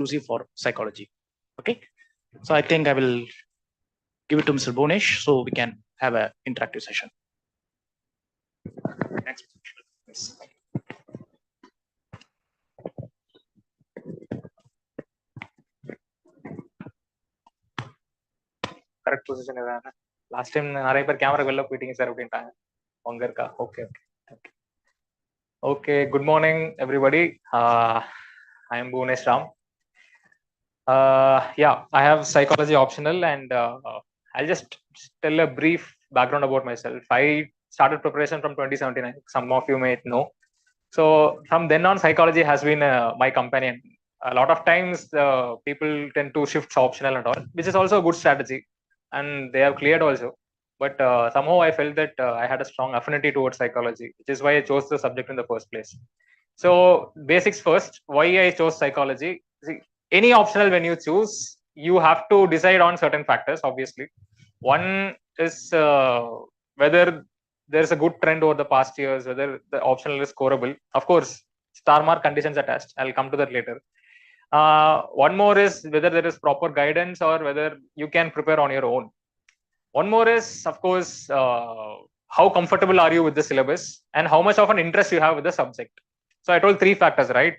exclusive for psychology. Okay, so I think I will give it to Mr. Bhuvanesh so we can have an interactive session. Next. Yes. Correct position is last time நிறைய பேர் camera வெளில போயிட்டீங்க sir அப்படின்ட்டாங்க. உங்க இருக்கா? Okay. Okay, good morning everybody. I am Bhuvaneshram. Yeah, I have psychology optional, and I'll just tell a brief background about myself. I started preparation from 2017. Some of you may know. So from then on, psychology has been my companion. A lot of times, people tend to shift optional and all, which is also a good strategy, and they have cleared also. But somehow I felt that I had a strong affinity towards psychology, which is why I chose the subject in the first place. So basics first, why I chose psychology. See, any optional when you choose, you have to decide on certain factors, obviously. One is whether there's a good trend over the past years, whether the optional is scoreable. Of course, star mark conditions attached. I'll come to that later. One more is whether there is proper guidance or whether you can prepare on your own. One more is, of course, how comfortable are you with the syllabus and how much of an interest you have with the subject. So I told 3 factors, right?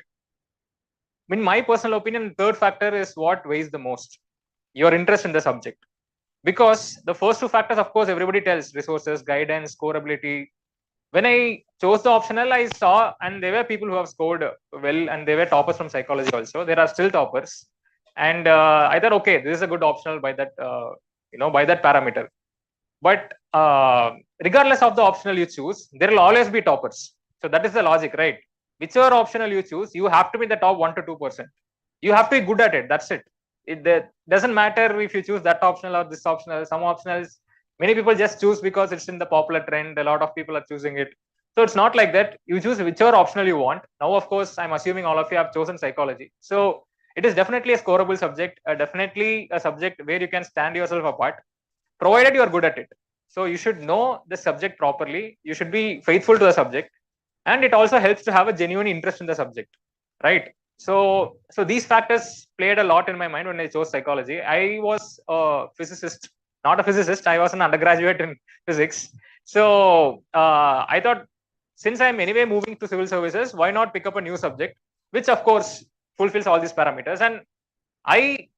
In my personal opinion, the third factor is what weighs the most: your interest in the subject. Because the first 2 factors, of course, everybody tells: resources, guidance, scoreability. When I chose the optional, I saw, and there were people who have scored well, and they were toppers from psychology also. There are still toppers, and I thought, okay, this is a good optional by that, by that parameter. But regardless of the optional you choose, there will always be toppers. So that is the logic, right? Whichever optional you choose, you have to be in the top 1 to 2%. You have to be good at it. That's it. It doesn't matter if you choose that optional or this optional. Some optionals, many people just choose because it's in the popular trend. A lot of people are choosing it. So it's not like that. You choose whichever optional you want. Now, of course, I'm assuming all of you have chosen psychology. So it is definitely a scoreable subject, definitely a subject where you can stand yourself apart, provided you are good at it. So you should know the subject properly. You should be faithful to the subject. And it also helps to have a genuine interest in the subject, right? So these factors played a lot in my mind when I chose psychology. I was a physicist, not a physicist. I was an undergraduate in physics. So I thought, since I'm anyway moving to civil services, why not pick up a new subject, which of course fulfills all these parameters. And I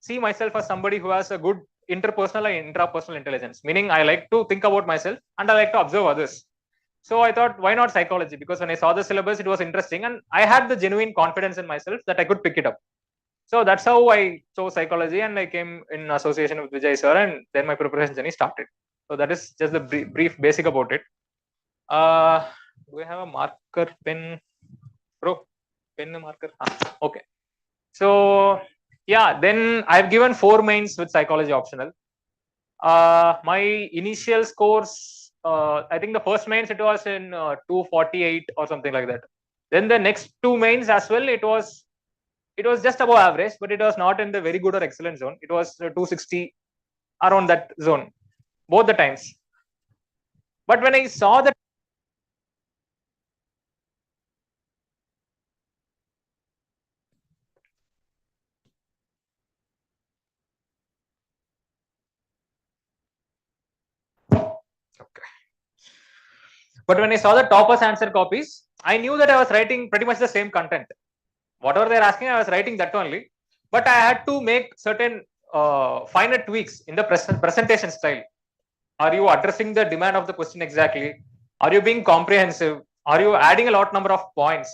see myself as somebody who has a good interpersonal and intrapersonal intelligence, meaning I like to think about myself and I like to observe others. So I thought, why not psychology? Because when I saw the syllabus, it was interesting, and I had the genuine confidence in myself that I could pick it up. So that's how I chose psychology, and I came in association with Vijay sir, and then my preparation journey started. So that is just the brief basic about it. Do we have a marker pen, bro? Pen marker? Okay. So yeah, then I've given 4 mains with psychology optional. My initial scores, I think the first mains it was in 248 or something like that. Then the next 2 mains as well, it was just above average, but it was not in the very good or excellent zone. It was 260, around that zone, both the times. But when I saw that, but when I saw the toppers answer copies, I knew that I was writing pretty much the same content. Whatever they're asking, I was writing that only. But I had to make certain finer tweaks in the presentation style. Are you addressing the demand of the question exactly? Are you being comprehensive? Are you adding a lot number of points?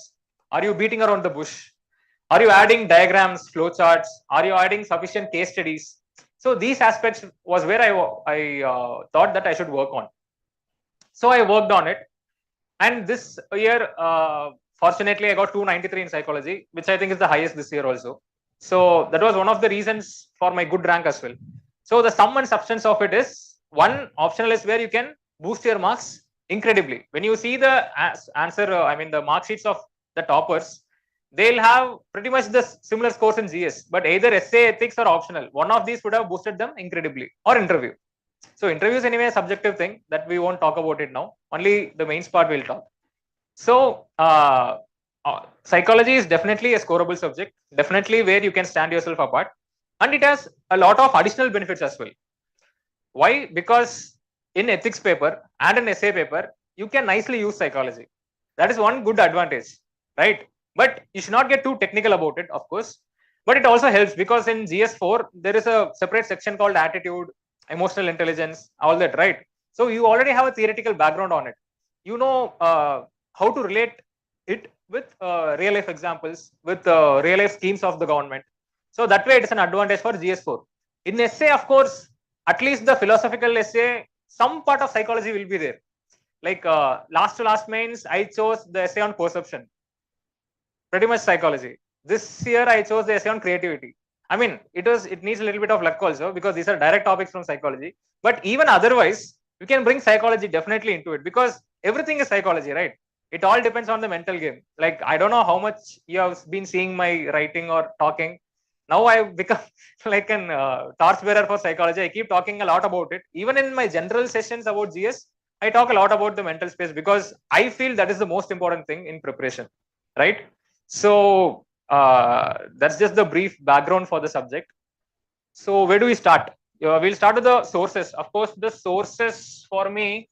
Are you beating around the bush? Are you adding diagrams, flowcharts? Are you adding sufficient case studies? So these aspects was where I thought that I should work on. So I worked on it. And this year, fortunately, I got 293 in psychology, which I think is the highest this year also. So that was one of the reasons for my good rank as well. So the sum and substance of it is, one optional is where you can boost your marks incredibly. When you see the answer, the mark sheets of the toppers, they'll have pretty much the similar scores in GS, but either essay, ethics, or optional. One of these would have boosted them incredibly, or interview. So interview is anyway a subjective thing that we won't talk about it now. Only the mains part we'll talk. So psychology is definitely a scoreable subject, definitely where you can stand yourself apart, and it has a lot of additional benefits as well. Why? Because in ethics paper and an essay paper, you can nicely use psychology. That is one good advantage, right? But you should not get too technical about it, of course. But it also helps because in GS4, there is a separate section called attitude, emotional intelligence, all that, right? So you already have a theoretical background on it. You know how to relate it with real life examples, with real life schemes of the government. So that way, it is an advantage for GS4. In essay, of course, at least the philosophical essay, some part of psychology will be there. Like last to last mains, I chose the essay on perception, pretty much psychology. This year, I chose the essay on creativity. I mean, it needs a little bit of luck also because these are direct topics from psychology. But even otherwise, you can bring psychology definitely into it because everything is psychology, right? It all depends on the mental game. Like, I don't know how much you have been seeing my writing or talking. Now I've become like an torchbearer for psychology. I keep talking a lot about it. Even in my general sessions about GS, I talk a lot about the mental space because I feel that is the most important thing in preparation, right? So that's just the brief background for the subject. So where do we start? We'll start with the sources. Of course, the sources for me,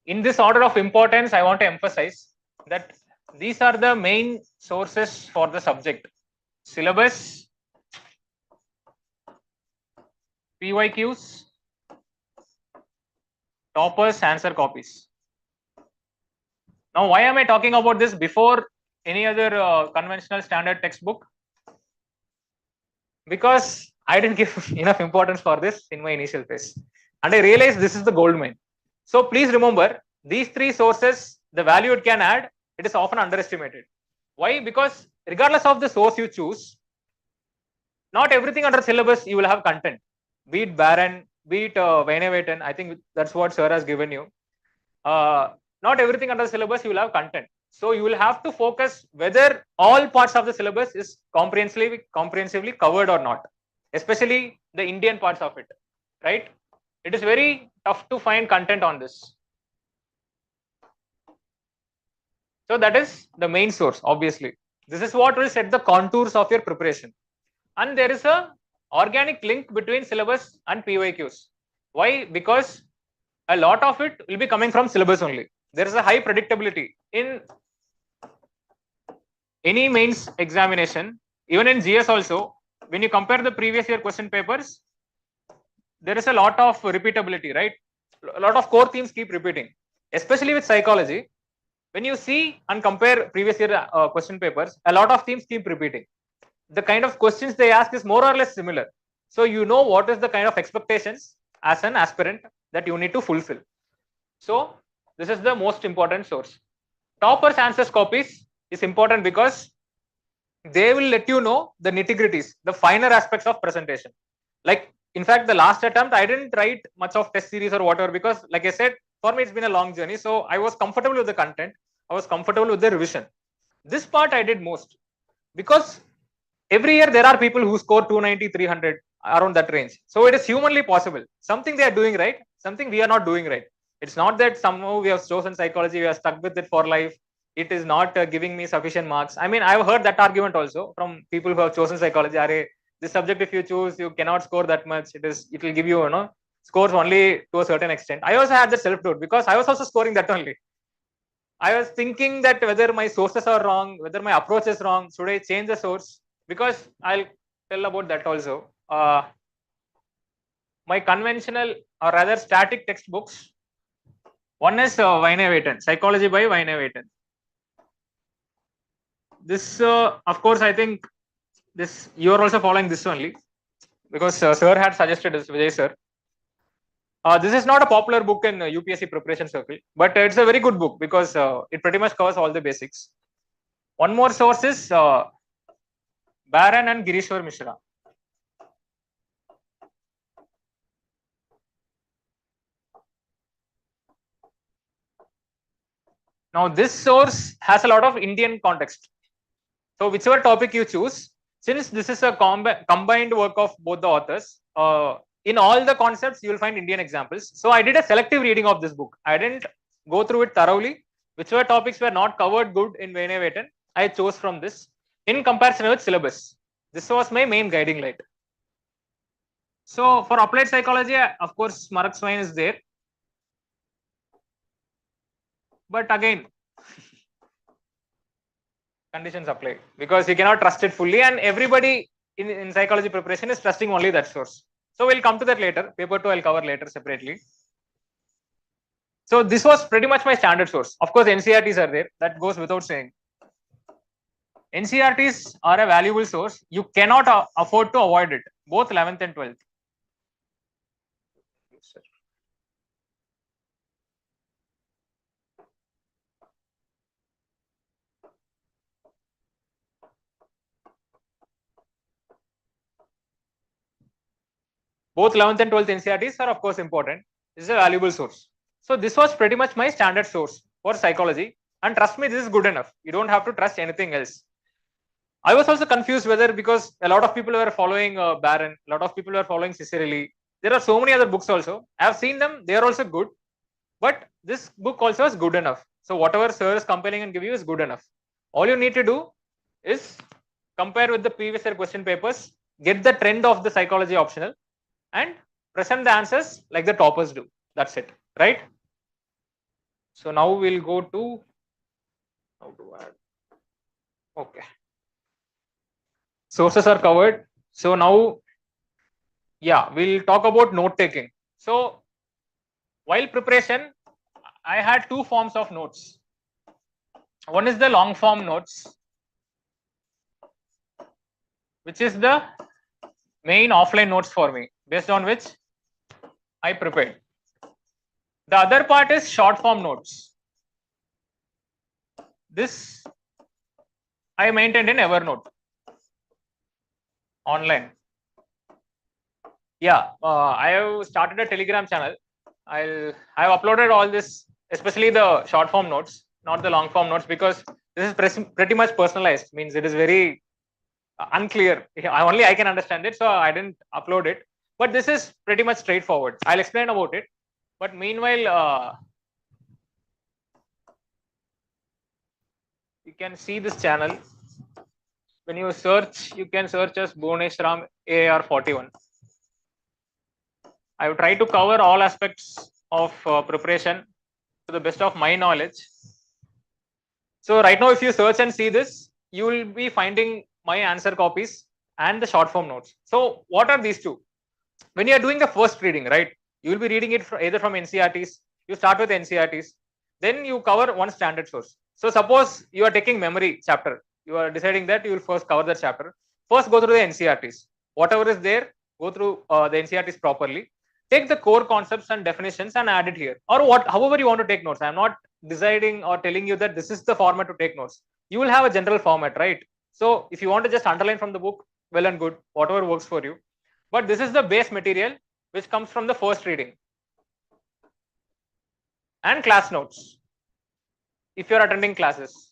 in this order of importance, I want to emphasize that these are the main sources for the subject: syllabus, PYQs, toppers, answer copies. Now, why am I talking about this before any other conventional standard textbook? Because I didn't give enough importance for this in my initial phase. And I realized this is the gold mine. So please remember, these three sources, the value it can add, it is often underestimated. Why? Because regardless of the source you choose, not everything under syllabus you will have content. Be it Baron, be it Vainavaten, I think that's what Sir has given you. Not everything under the syllabus you will have content. So you will have to focus whether all parts of the syllabus is comprehensively covered or not, especially the Indian parts of it, right? It is very tough to find content on this. So that is the main source, obviously. This is what will set the contours of your preparation. And there is a organic link between syllabus and PYQs. Why? Because a lot of it will be coming from syllabus only. There is a high predictability in any mains examination, even in GS also. When you compare the previous year question papers, there is a lot of repeatability, right? A lot of core themes keep repeating, especially with psychology. When you see and compare previous year question papers, a lot of themes keep repeating. The kind of questions they ask is more or less similar. So you know what is the kind of expectations as an aspirant that you need to fulfill. So this is the most important source. Toppers answers copies is important because they will let you know the nitty-gritties, the finer aspects of presentation. Like, in fact, the last attempt, I didn't write much of test series or whatever because, like I said, for me, it's been a long journey. So I was comfortable with the content. I was comfortable with the revision. This part I did most because every year there are people who score 290, 300, around that range. So it is humanly possible. Something they are doing right, something we are not doing right. It's not that somehow we have chosen psychology, we are stuck with it for life. It is not giving me sufficient marks. I mean, I've heard that argument also from people who have chosen psychology. Are this subject, if you choose, you cannot score that much. It will give you, scores only to a certain extent. I also had that self-doubt because I was also scoring that only. I was thinking that whether my sources are wrong, whether my approach is wrong, should I change the source? Because I'll tell about that also. My conventional or rather static textbooks, one is Vainavaten, Psychology by Vainavaten. This, of course, I think this you are also following this only because Sir had suggested this, Vijay Sir. This is not a popular book in UPSC preparation circle, but it's a very good book because it pretty much covers all the basics. One more source is Baran and Girishwar Mishra. Now, this source has a lot of Indian context. So, whichever topic you choose, since this is a combined work of both the authors, in all the concepts, you will find Indian examples. So, I did a selective reading of this book. I didn't go through it thoroughly. Whichever topics were not covered good in Vene Vetan, I chose from this in comparison with syllabus. This was my main guiding light. So for applied psychology, of course, Mark Twain is there. But again, conditions apply because you cannot trust it fully, and everybody in psychology preparation is trusting only that source. So we'll come to that later. Paper 2 I'll cover later separately. So this was pretty much my standard source. Of course, NCRTs are there. That goes without saying. NCRTs are a valuable source. You cannot afford to avoid it, both 11th and 12th. Both 11th and 12th NCRTs are of course important. This is a valuable source. So this was pretty much my standard source for psychology. And trust me, this is good enough. You don't have to trust anything else. I was also confused whether, because a lot of people were following Barron, a lot of people were following Cicerelli. There are so many other books also. I have seen them. They are also good. But this book also is good enough. So whatever sir is compiling and give you is good enough. All you need to do is compare with the previous year question papers, get the trend of the psychology optional, and present the answers like the toppers do. That's it, right? So now we'll go to how to add. Okay. Sources are covered. So now, yeah, we'll talk about note taking. So while preparation, I had two forms of notes. One is the long form notes, which is the main offline notes for me, based on which I prepared. The other part is short form notes. This I maintained in Evernote online. Yeah, I have started a Telegram channel. I have uploaded all this, especially the short form notes, not the long form notes, because this is pretty much personalized. Means it is very unclear. Only I can understand it, so I didn't upload it. But this is pretty much straightforward. I'll explain about it. But meanwhile, you can see this channel. When you search, you can search as BHUVANESHRAM AR41. I have tried to cover all aspects of preparation to the best of my knowledge. So right now, if you search and see this, you will be finding my answer copies and the short form notes. So what are these two? When you are doing the first reading, right, you will be reading it either from NCRTs. You start with NCRTs, then you cover one standard source. So suppose you are taking memory chapter, you are deciding that you will first cover that chapter. First go through the NCRTs. Whatever is there, go through the NCRTs properly. Take the core concepts and definitions and add it here, or however you want to take notes. I am not deciding or telling you that this is the format to take notes. You will have a general format, right? So if you want to just underline from the book, well and good, whatever works for you. But this is the base material which comes from the first reading. And class notes, if you are attending classes.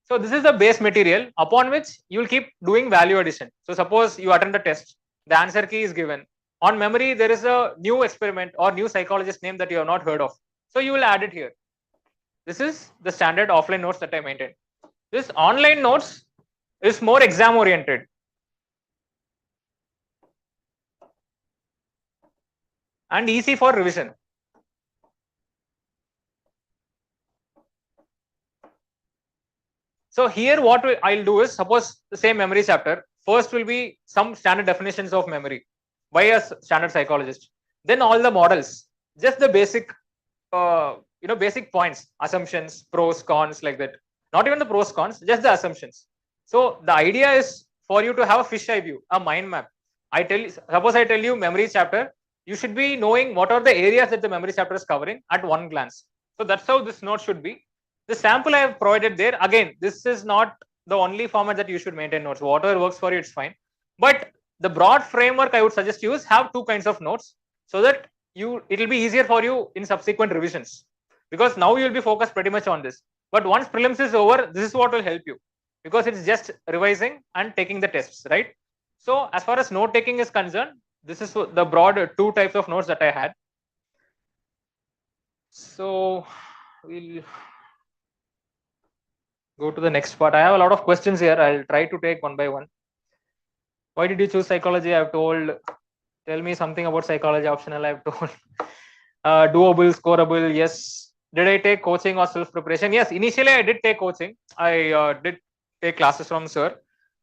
So this is the base material upon which you will keep doing value addition. So suppose you attend the test, the answer key is given. On memory, there is a new experiment or new psychologist name that you have not heard of. So you will add it here. This is the standard offline notes that I maintain. This online notes is more exam oriented. And easy for revision. So here what I'll do is, suppose the same memory chapter, first will be some standard definitions of memory by a standard psychologist. Then all the models, just the basic, basic points, assumptions, pros, cons, like that. Not even the pros, cons, just the assumptions. So the idea is for you to have a fisheye view, a mind map. Suppose I tell you memory chapter, you should be knowing what are the areas that the memory chapter is covering at one glance. So that's how this note should be. The sample I have provided there, again, this is not the only format that you should maintain notes. Whatever works for you, it's fine. But the broad framework I would suggest you is have two kinds of notes so that it will be easier for you in subsequent revisions. Because now you will be focused pretty much on this. But once prelims is over, this is what will help you. Because it's just revising and taking the tests, right? So as far as note taking is concerned, this is the broad two types of notes that I had. So we'll go to the next part. I have a lot of questions here. I'll try to take one by one. Why did you choose psychology? I've told. Tell me something about psychology, optional. I've told. Doable, scoreable. Yes. Did I take coaching or self preparation? Yes. Initially, I did take coaching. I did take classes from sir.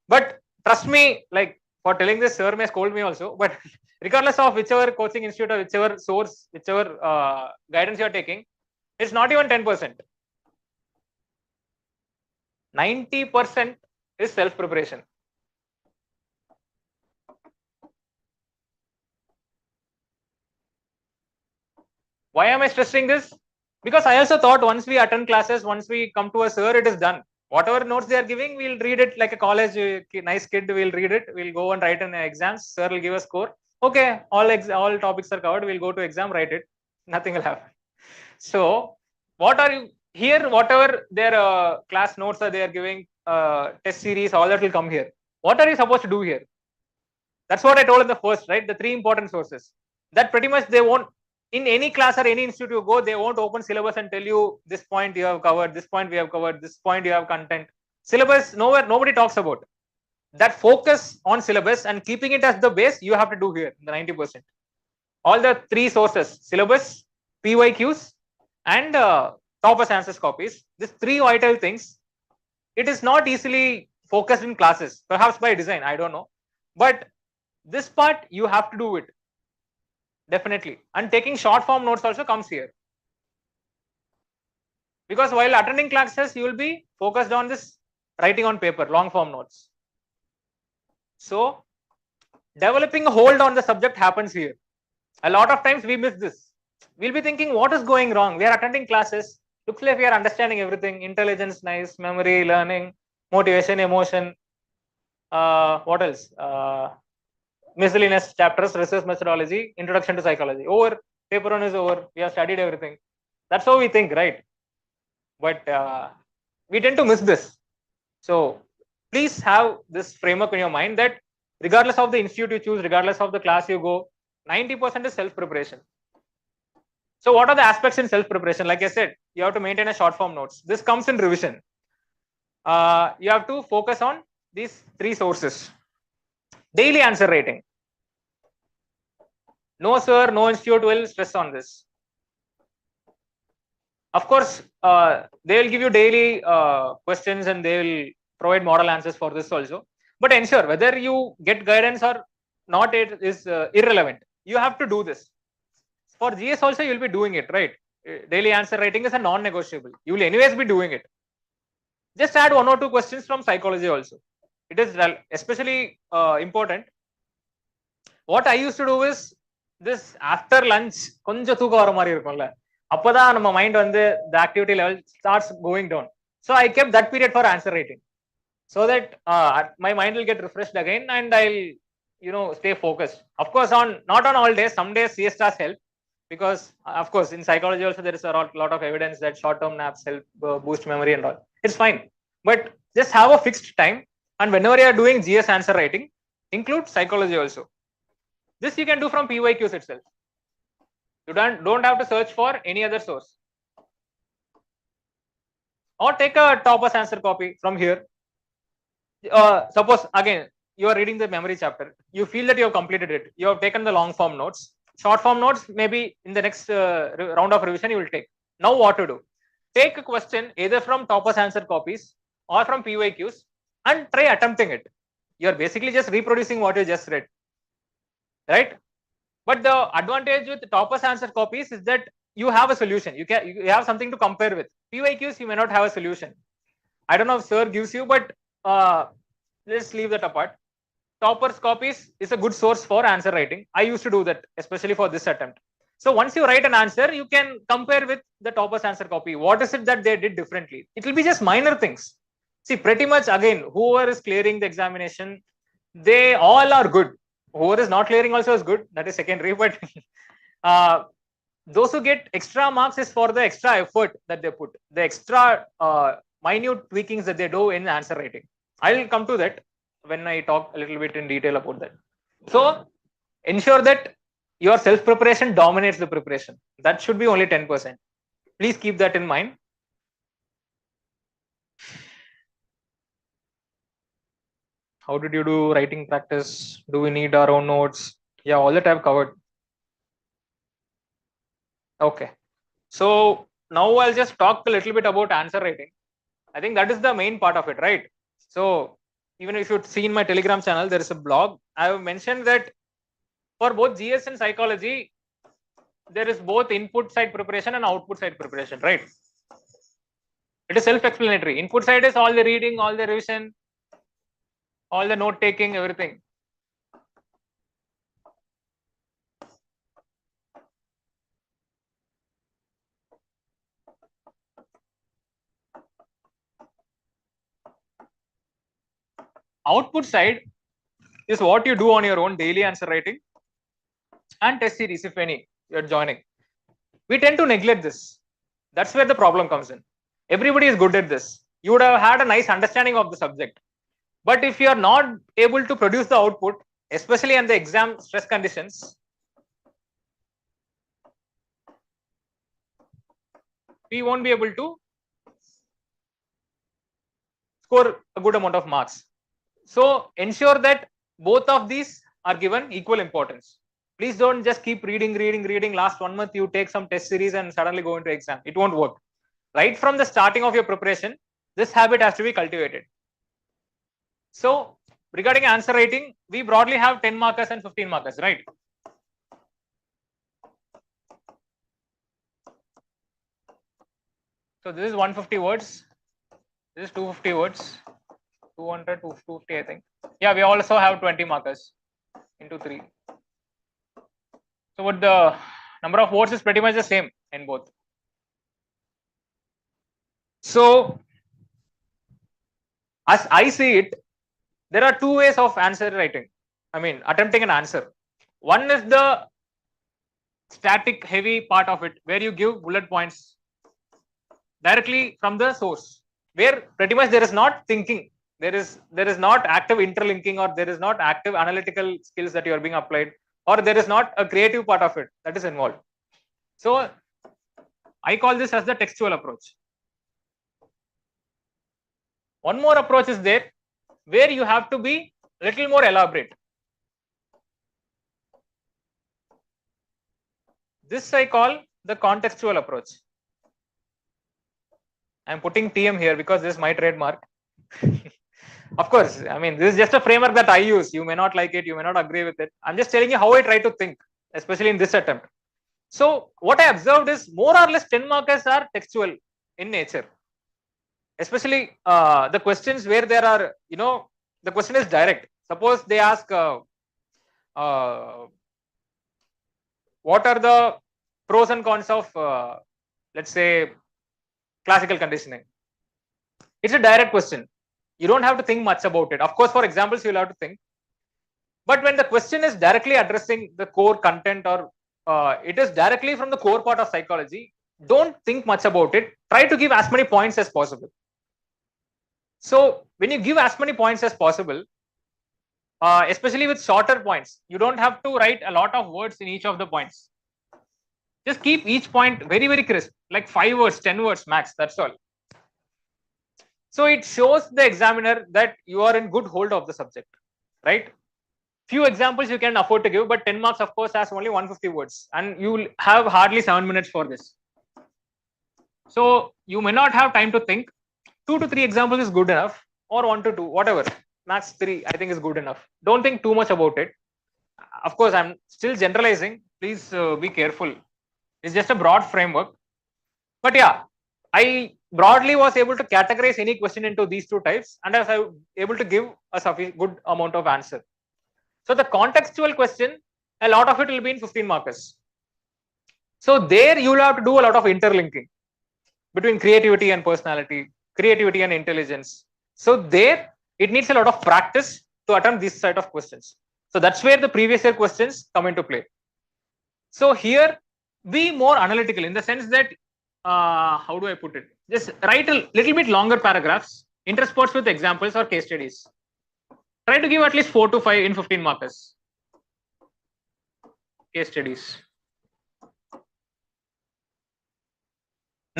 But trust me, like for telling this, sir may scold me also. But regardless of whichever coaching institute or whichever source, whichever guidance you're taking, it's not even 10%. 90% is self preparation. Why am I stressing this? Because I also thought once we attend classes, once we come to a sir, it is done. Whatever notes they are giving, we'll read it like a college nice kid. We'll read it. We'll go and write in exams. Sir will give a score. Okay, all topics are covered. We'll go to exam, write it. Nothing will happen. So, what are you here? Whatever their class notes are they are giving, test series, all that will come here. What are you supposed to do here? That's what I told in the first, right? The three important sources. That pretty much they won't, in any class or any institute you go, they won't open syllabus and tell you this point you have covered, this point we have covered, this point you have content. Syllabus, nowhere, nobody talks about. That focus on syllabus and keeping it as the base, you have to do here, the 90%. All the three sources, syllabus, PYQs, and toppers answers copies. These three vital things, it is not easily focused in classes, perhaps by design, I don't know. But this part, you have to do it. Definitely. And taking short form notes also comes here. Because while attending classes, you will be focused on this writing on paper, long form notes. So, developing a hold on the subject happens here. A lot of times we miss this. We'll be thinking, what is going wrong? We are attending classes. Looks like we are understanding everything. Intelligence, nice. Memory, learning, motivation, emotion. What else? Miscellaneous chapters, research methodology, introduction to psychology. Over, paper one is over. We have studied everything. That's how we think, right? But we tend to miss this. So please have this framework in your mind that regardless of the institute you choose, regardless of the class you go, 90% is self-preparation. So what are the aspects in self-preparation? Like I said, you have to maintain a short form notes. This comes in revision. You have to focus on these three sources. Daily answer rating. No sir, no institute will stress on this. Of course, they will give you daily questions and they will provide model answers for this also. But ensure whether you get guidance or not, it is irrelevant. You have to do this. For GS also, you will be doing it, right? Daily answer writing is a non-negotiable. You will anyways be doing it. Just add one or two questions from psychology also. It is especially important. What I used to do is this after lunch, கொஞ்சம் தூக்கம் வர மாதிரி இருக்கும்ல, அப்பதான் நம்ம mind வந்து the activity level starts going down. So I kept that period for answer writing, so that my mind will get refreshed again and I'll stay focused. Of course, not on all days. Some days siestas help, because of course in psychology also there is a lot of evidence that short-term naps help boost memory and all. It's fine, but just have a fixed time, and whenever you are doing GS answer writing, include psychology also. This you can do from PYQs itself. You don't have to search for any other source. Or take a toppers answer copy from here. Suppose again you are reading the memory chapter. You feel that you have completed it. You have taken the long form notes. Short form notes, maybe in the next round of revision you will take. Now what to do? Take a question either from toppers answer copies or from PYQs and try attempting it. You are basically just reproducing what you just read, right? But the advantage with toppers answer copies is that you have a solution. You have something to compare with. PYQs, you may not have a solution. I don't know if sir gives you, but let's leave that apart. Toppers copies is a good source for answer writing. I used to do that, especially for this attempt. So once you write an answer, you can compare with the toppers answer copy. What is it that they did differently? It will be just minor things. See, pretty much again, whoever is clearing the examination, they all are good. Whoever is not clearing also is good. That is secondary. But those who get extra marks is for the extra effort that they put, the extra minute tweakings that they do in answer writing. I will come to that when I talk a little bit in detail about that. So ensure that your self preparation dominates the preparation. That should be only 10%. Please keep that in mind. How did you do writing practice? Do we need our own notes? Yeah, all that I've covered. Okay. So now I'll just talk a little bit about answer writing. I think that is the main part of it, right? So even if you've seen my Telegram channel, there is a blog. I have mentioned that for both GS and psychology, there is both input side preparation and output side preparation, right? It is self-explanatory. Input side is all the reading, all the revision, all the note taking, everything. Output side is what you do on your own daily answer writing and test series, if any, you're joining. We tend to neglect this. That's where the problem comes in. Everybody is good at this. You would have had a nice understanding of the subject. But if you are not able to produce the output, especially in the exam stress conditions, we won't be able to score a good amount of marks. So ensure that both of these are given equal importance. Please don't just keep reading. Last 1 month, you take some test series and suddenly go into exam. It won't work. Right from the starting of your preparation, this habit has to be cultivated. So regarding answer writing, we broadly have 10 markers and 15 markers, right? So this is 150 words. This is 250 words. 200, 250, I think. Yeah, we also have 20 markers into 3. So what the number of words is pretty much the same in both. So as I see it, there are 2 ways of answer writing. I mean, attempting an answer. One is the static heavy part of it, where you give bullet points directly from the source, where pretty much there is not thinking. There is not active interlinking, or there is not active analytical skills that you are being applied, or there is not a creative part of it that is involved. So I call this as the textual approach. One more approach is there, where you have to be a little more elaborate. This I call the contextual approach. I'm putting TM here because this is my trademark. Of course, I mean, this is just a framework that I use. You may not like it, you may not agree with it. I'm just telling you how I try to think, especially in this attempt. So what I observed is more or less 10 markers are textual in nature. Especially the questions where there are, the question is direct. Suppose they ask, what are the pros and cons of, let's say, classical conditioning? It's a direct question. You don't have to think much about it. Of course, for examples, you'll have to think. But when the question is directly addressing the core content, or it is directly from the core part of psychology, don't think much about it. Try to give as many points as possible. So when you give as many points as possible, especially with shorter points, you don't have to write a lot of words in each of the points. Just keep each point very, very crisp, like 5 words, 10 words max. That's all. So it shows the examiner that you are in good hold of the subject, right? Few examples you can afford to give, but 10 marks, of course, has only 150 words, and you will have hardly 7 minutes for this. So you may not have time to think. 2 to 3 examples is good enough, or 1 to 2, whatever. Max 3, I think, is good enough. Don't think too much about it. Of course, I'm still generalizing. Please be careful. It's just a broad framework. But yeah, I broadly was able to categorize any question into these 2 types, and I was able to give a good amount of answer. So the contextual question, a lot of it will be in 15 markers. So there you will have to do a lot of interlinking between creativity and personality, creativity and intelligence. So there it needs a lot of practice to attempt this set of questions. So that's where the previous year questions come into play. So here, be more analytical in the sense that, how do I put it? Just write a little bit longer paragraphs, interspersed with examples or case studies. Try to give at least 4 to 5 in 15 markers. case studies.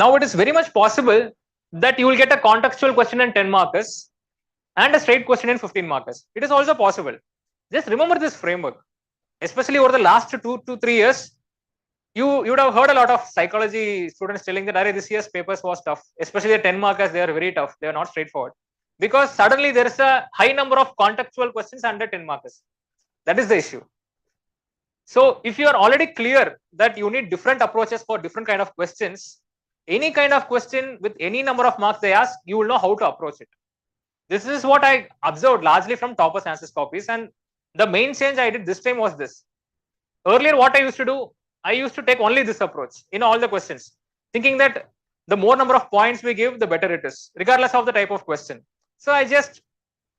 Now it is very much possible that you will get a contextual question in 10 markers and a straight question in 15 markers. It is also possible. Just remember this framework, especially over the last 2 to 3 years. You would have heard a lot of psychology students telling that this year's papers was tough, especially the 10 markers. They are very tough. They are not straightforward because suddenly there is a high number of contextual questions under 10 markers. That is the issue. So if you are already clear that you need different approaches for different kind of questions, any kind of question with any number of marks they ask, you will know how to approach it. This is what I observed largely from Toppers answers copies, and the main change I did this time was this. Earlier, what I used to do, I used to take only this approach in all the questions, thinking that the more number of points we give, the better it is, regardless of the type of question. So I just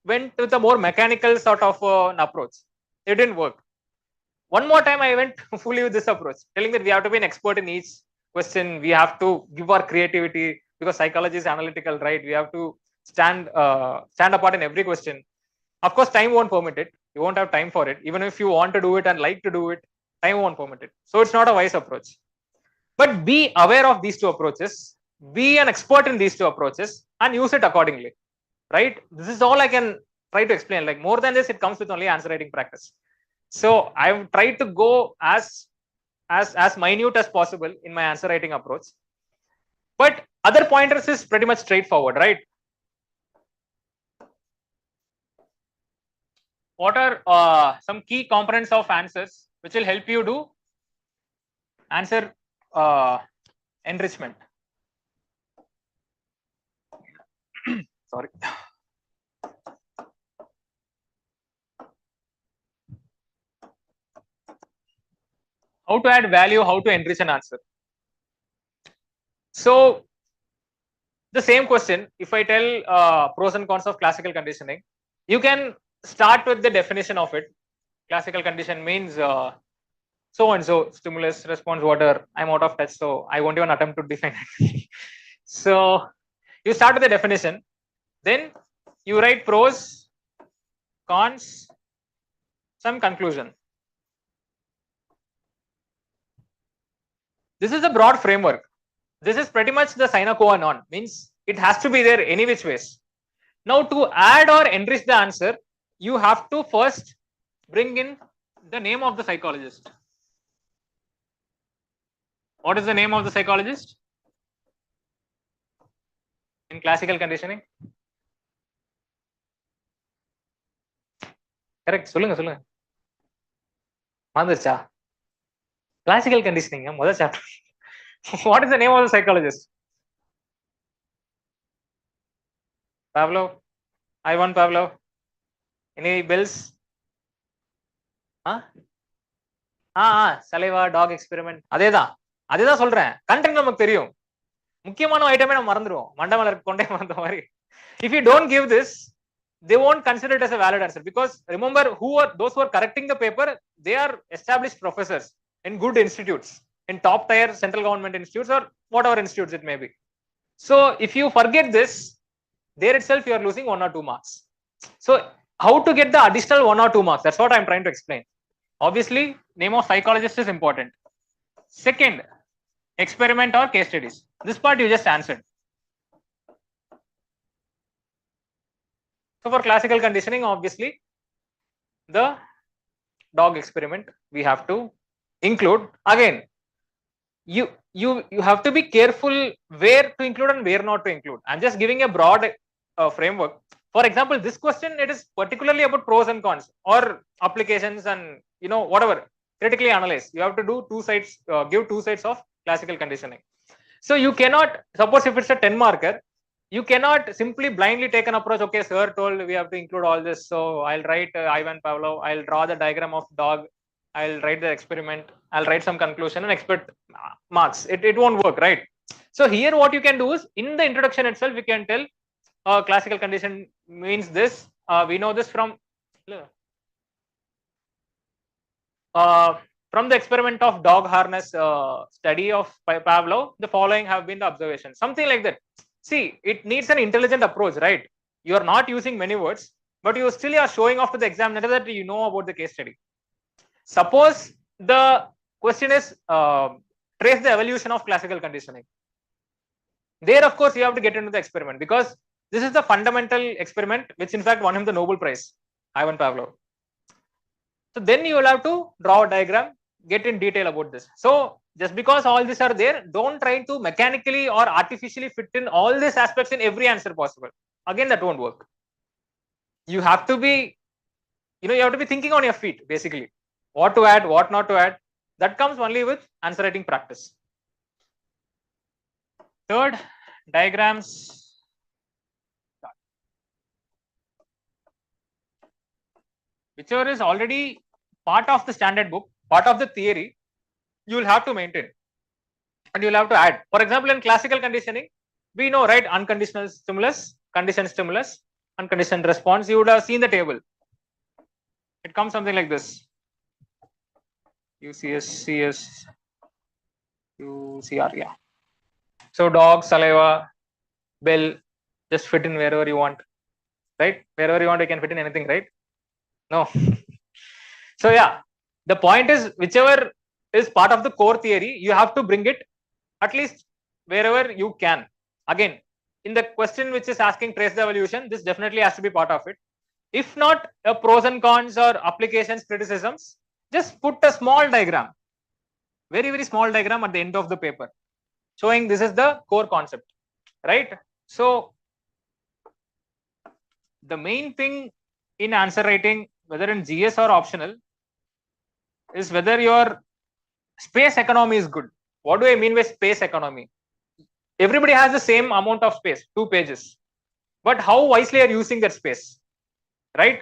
went with a more mechanical sort of an approach. It didn't work. One more time, I went fully with this approach, telling that we have to be an expert in each question. We have to give our creativity because psychology is analytical, right? We have to stand apart in every question. Of course, time won't permit it. You won't have time for it. Even if you want to do it and like to do it, time won't permit it. So it's not a wise approach. But be aware of these two approaches, be an expert in these two approaches, and use it accordingly, right? This is all I can try to explain. Like more than this, it comes with only answer writing practice. So I've tried to go as minute as possible in my answer writing approach. But other pointers is pretty much straightforward, right? What are some key components of answers which will help you do answer enrichment? Sorry. How to add value, how to enrich an answer. So the same question, if I tell pros and cons of classical conditioning, you can start with the definition of it. Classical condition means so and so, stimulus, response, water. I'm out of touch, so I won't even attempt to define it. So you start with the definition, then you write pros, cons, some conclusion. This is a broad framework. This is pretty much the sine qua non, means it has to be there any which ways. Now to add or enrich the answer, you have to first bring in the name of the psychologist. What is the name of the psychologist in classical conditioning? Correct. சொல்லுங்க. வந்துருச்சா? Classical conditioning, முதல் chapter. What is the name of the psychologist? Pavlov. Ivan Pavlov. Any bells? Saliva dog experiment. அதேதான் சொல்றேன். Content நமக்கு தெரியும். முக்கியமான ஐட்டமே நம்ம மறந்துடுவோம். மண்டமலர் கொண்டே மறந்த மாதிரி. If you don't give this, they won't consider it as a valid answer, because remember those who are correcting the paper, they are established professors in good institutes, in top tier central government institutes or whatever institutes it may be. So if you forget this, there itself you are losing 1 or 2 marks. So how to get the additional 1 or 2 marks? That's what I'm trying to explain. Obviously, name of psychologist is important. Second, experiment or case studies. This part you just answered. So for classical conditioning, obviously, the dog experiment we have to include. Again, you have to be careful where to include and where not to include. I'm just giving a broad framework. For example, this question, it is particularly about pros and cons or applications and whatever, critically analyze. You have to do 2 sides, give 2 sides of classical conditioning. So you cannot, suppose if it's a 10 marker, you cannot simply blindly take an approach. Okay, sir told we have to include all this, so I'll write Ivan Pavlov, I'll draw the diagram of dog, I'll write the experiment, I'll write some conclusion and expect marks. It won't work, right? So here what you can do is, in the introduction itself, we can tell classical condition means this. We know this from the experiment of dog harness study of Pavlov. The following have been the observations, something like that. See, it needs an intelligent approach, right? You are not using many words, but you still are showing off to the examiner that you know about the case study. Suppose the question is trace the evolution of classical conditioning. There, of course, you have to get into the experiment, because this is the fundamental experiment which in fact won him the Nobel Prize, Ivan Pavlov. So then you will have to draw a diagram, get in detail about this. So just because all these are there, don't try to mechanically or artificially fit in all these aspects in every answer possible. Again, that won't work. You have to be, you have to be thinking on your feet, basically. What to add, what not to add. That comes only with answer writing practice. Third, diagrams. Whichever is already part of the standard book, part of the theory, you will have to maintain. And you'll have to add. For example, in classical conditioning, we know, right? Unconditional stimulus, conditioned stimulus, unconditioned response. You would have seen the table. It comes something like this. UCS, CS, UCR, yeah. So dog, saliva, bell, just fit in wherever you want, right? Wherever you want, you can fit in anything, right? No. So yeah, the point is, whichever is part of the core theory, you have to bring it at least wherever you can. Again, in the question which is asking trace the evolution, this definitely has to be part of it. If not, pros and cons or applications, criticisms, just put a small diagram, very, very small diagram at the end of the paper, showing this is the core concept, right? So the main thing in answer writing, whether in GS or optional, is whether your space economy is good. What do I mean by space economy? Everybody has the same amount of space, 2 pages, but how wisely are you using that space, right?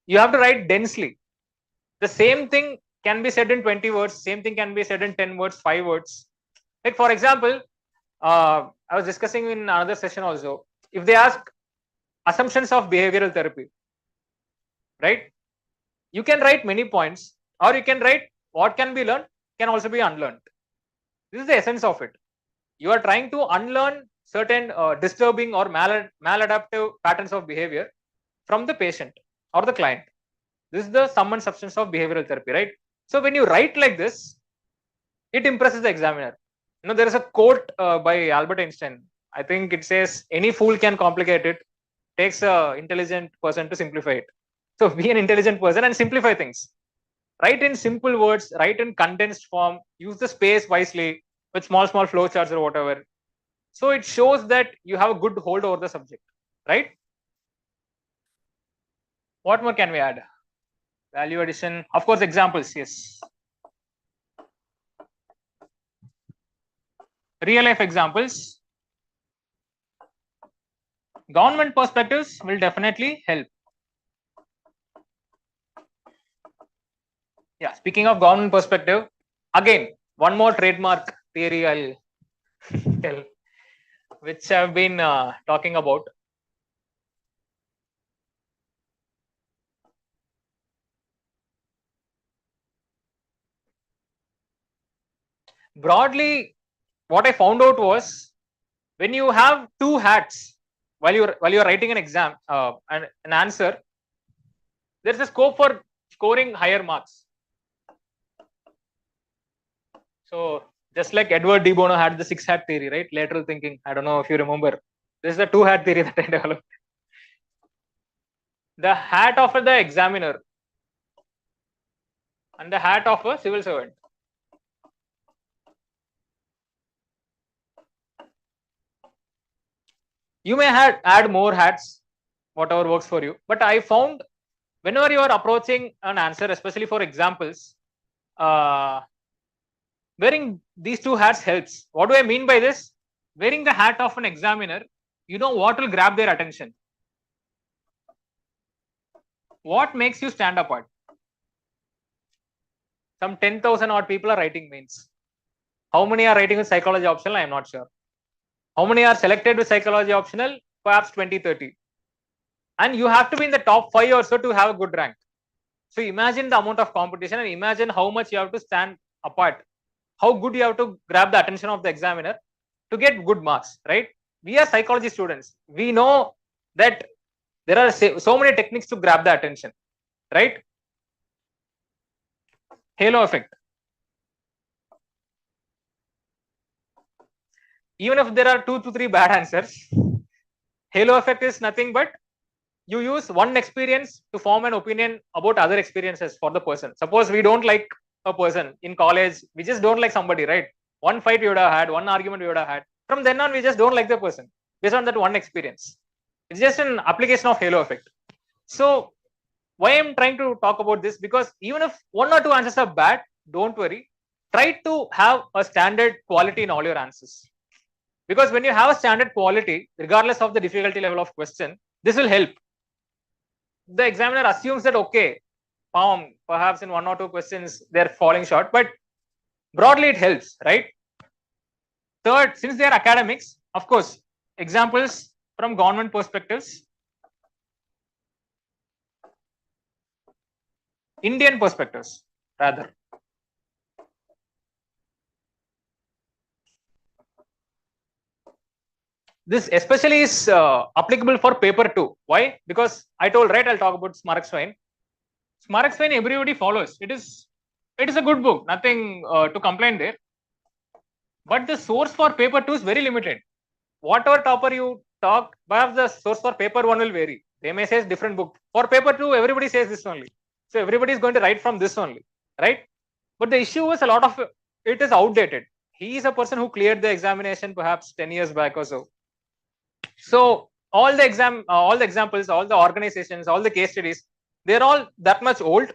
You have to write densely. The same thing can be said in 20 words, same thing can be said in 10 words, 5 words. Like for example, I was discussing in another session also, if they ask assumptions of behavioral therapy, right? You can write many points, or you can write what can be learned can also be unlearned. This is the essence of it. You are trying to unlearn certain disturbing or maladaptive patterns of behavior from the patient or the client. This is the sum and substance of behavioral therapy, right? So when you write like this, it impresses the examiner. There is a quote by Albert Einstein. I think it says, any fool can complicate it. Takes an intelligent person to simplify it. So be an intelligent person and simplify things. Write in simple words, write in condensed form, use the space wisely with small flowcharts or whatever. So it shows that you have a good hold over the subject, right? What more can we add? Value addition, of course, examples, yes. Real life examples. Government perspectives will definitely help. Yeah, speaking of government perspective, again, one more trademark theory I'll tell, which I've been talking about. Broadly, what I found out was, when you have 2 hats while you're writing an exam, an answer, there's a scope for scoring higher marks. So just like Edward de Bono had the 6 hat theory, right? Lateral thinking. I don't know if you remember. This is the 2 hat theory that I developed. The hat of the examiner and the hat of a civil servant. You may add more hats, whatever works for you. But I found whenever you are approaching an answer, especially for examples, wearing these 2 hats helps. What do I mean by this? Wearing the hat of an examiner, you know what will grab their attention. What makes you stand apart? Some 10,000 odd people are writing mains. How many are writing with psychology optional? I am not sure. How many are selected with psychology optional? Perhaps 20, 30. And you have to be in the top 5 or so to have a good rank. So imagine the amount of competition and imagine how much you have to stand apart. How good you have to grab the attention of the examiner to get good marks, right? We are psychology students. We know that there are so many techniques to grab the attention, right? Halo effect. even if there are 2 to 3 bad answers, halo effect is nothing but you use one experience to form an opinion about other experiences for the person. Suppose we don't like a person in college, we just don't like somebody, right? One fight we would have had, one argument we would have had. From then on, we just don't like the person based on that one experience. It's just an application of halo effect. So why I'm trying to talk about this, because even if 1 or 2 answers are bad, don't worry. Try to have a standard quality in all your answers. Because when you have a standard quality, regardless of the difficulty level of question, this will help. The examiner assumes that, okay, perhaps in 1 or 2 questions, they're falling short, but broadly it helps, right? Third, since they are academics, of course, examples from government perspectives, Indian perspectives, rather. This especially is applicable for paper 2. Why? Because I told, right, I'll talk about Smarak Swain. Smarak Swain, everybody follows. It is a good book, nothing to complain there. But the source for paper 2 is very limited. Whatever topper you talk, perhaps the source for paper 1 will vary. They may say different book. For paper 2, everybody says this only. So everybody is going to write from this only, right? But the issue was a lot of it is outdated. He is a person who cleared the examination perhaps 10 years back or so. So all the examples, all the organizations, all the case studies, they're all that much old.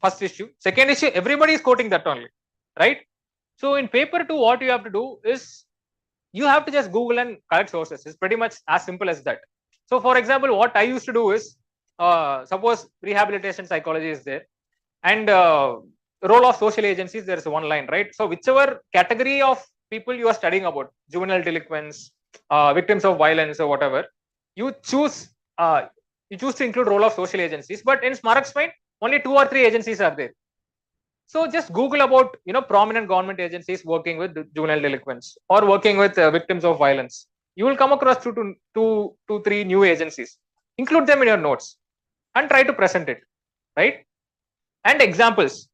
First issue. Second issue, everybody is quoting that only, right? So in paper 2, what you have to do is you have to just Google and collect sources. It's pretty much as simple as that. So for example, what I used to do is, suppose rehabilitation psychology is there, and role of social agencies, there is one line, right? So whichever category of people you are studying about, juvenile delinquents, victims of violence or whatever, you choose to include role of social agencies. But in Smarak Swain, only 2 or 3 agencies are there. So just Google about prominent government agencies working with juvenile delinquents or working with victims of violence. You will come across 2 to 3 new agencies. Include them in your notes and try to present it, right? And examples.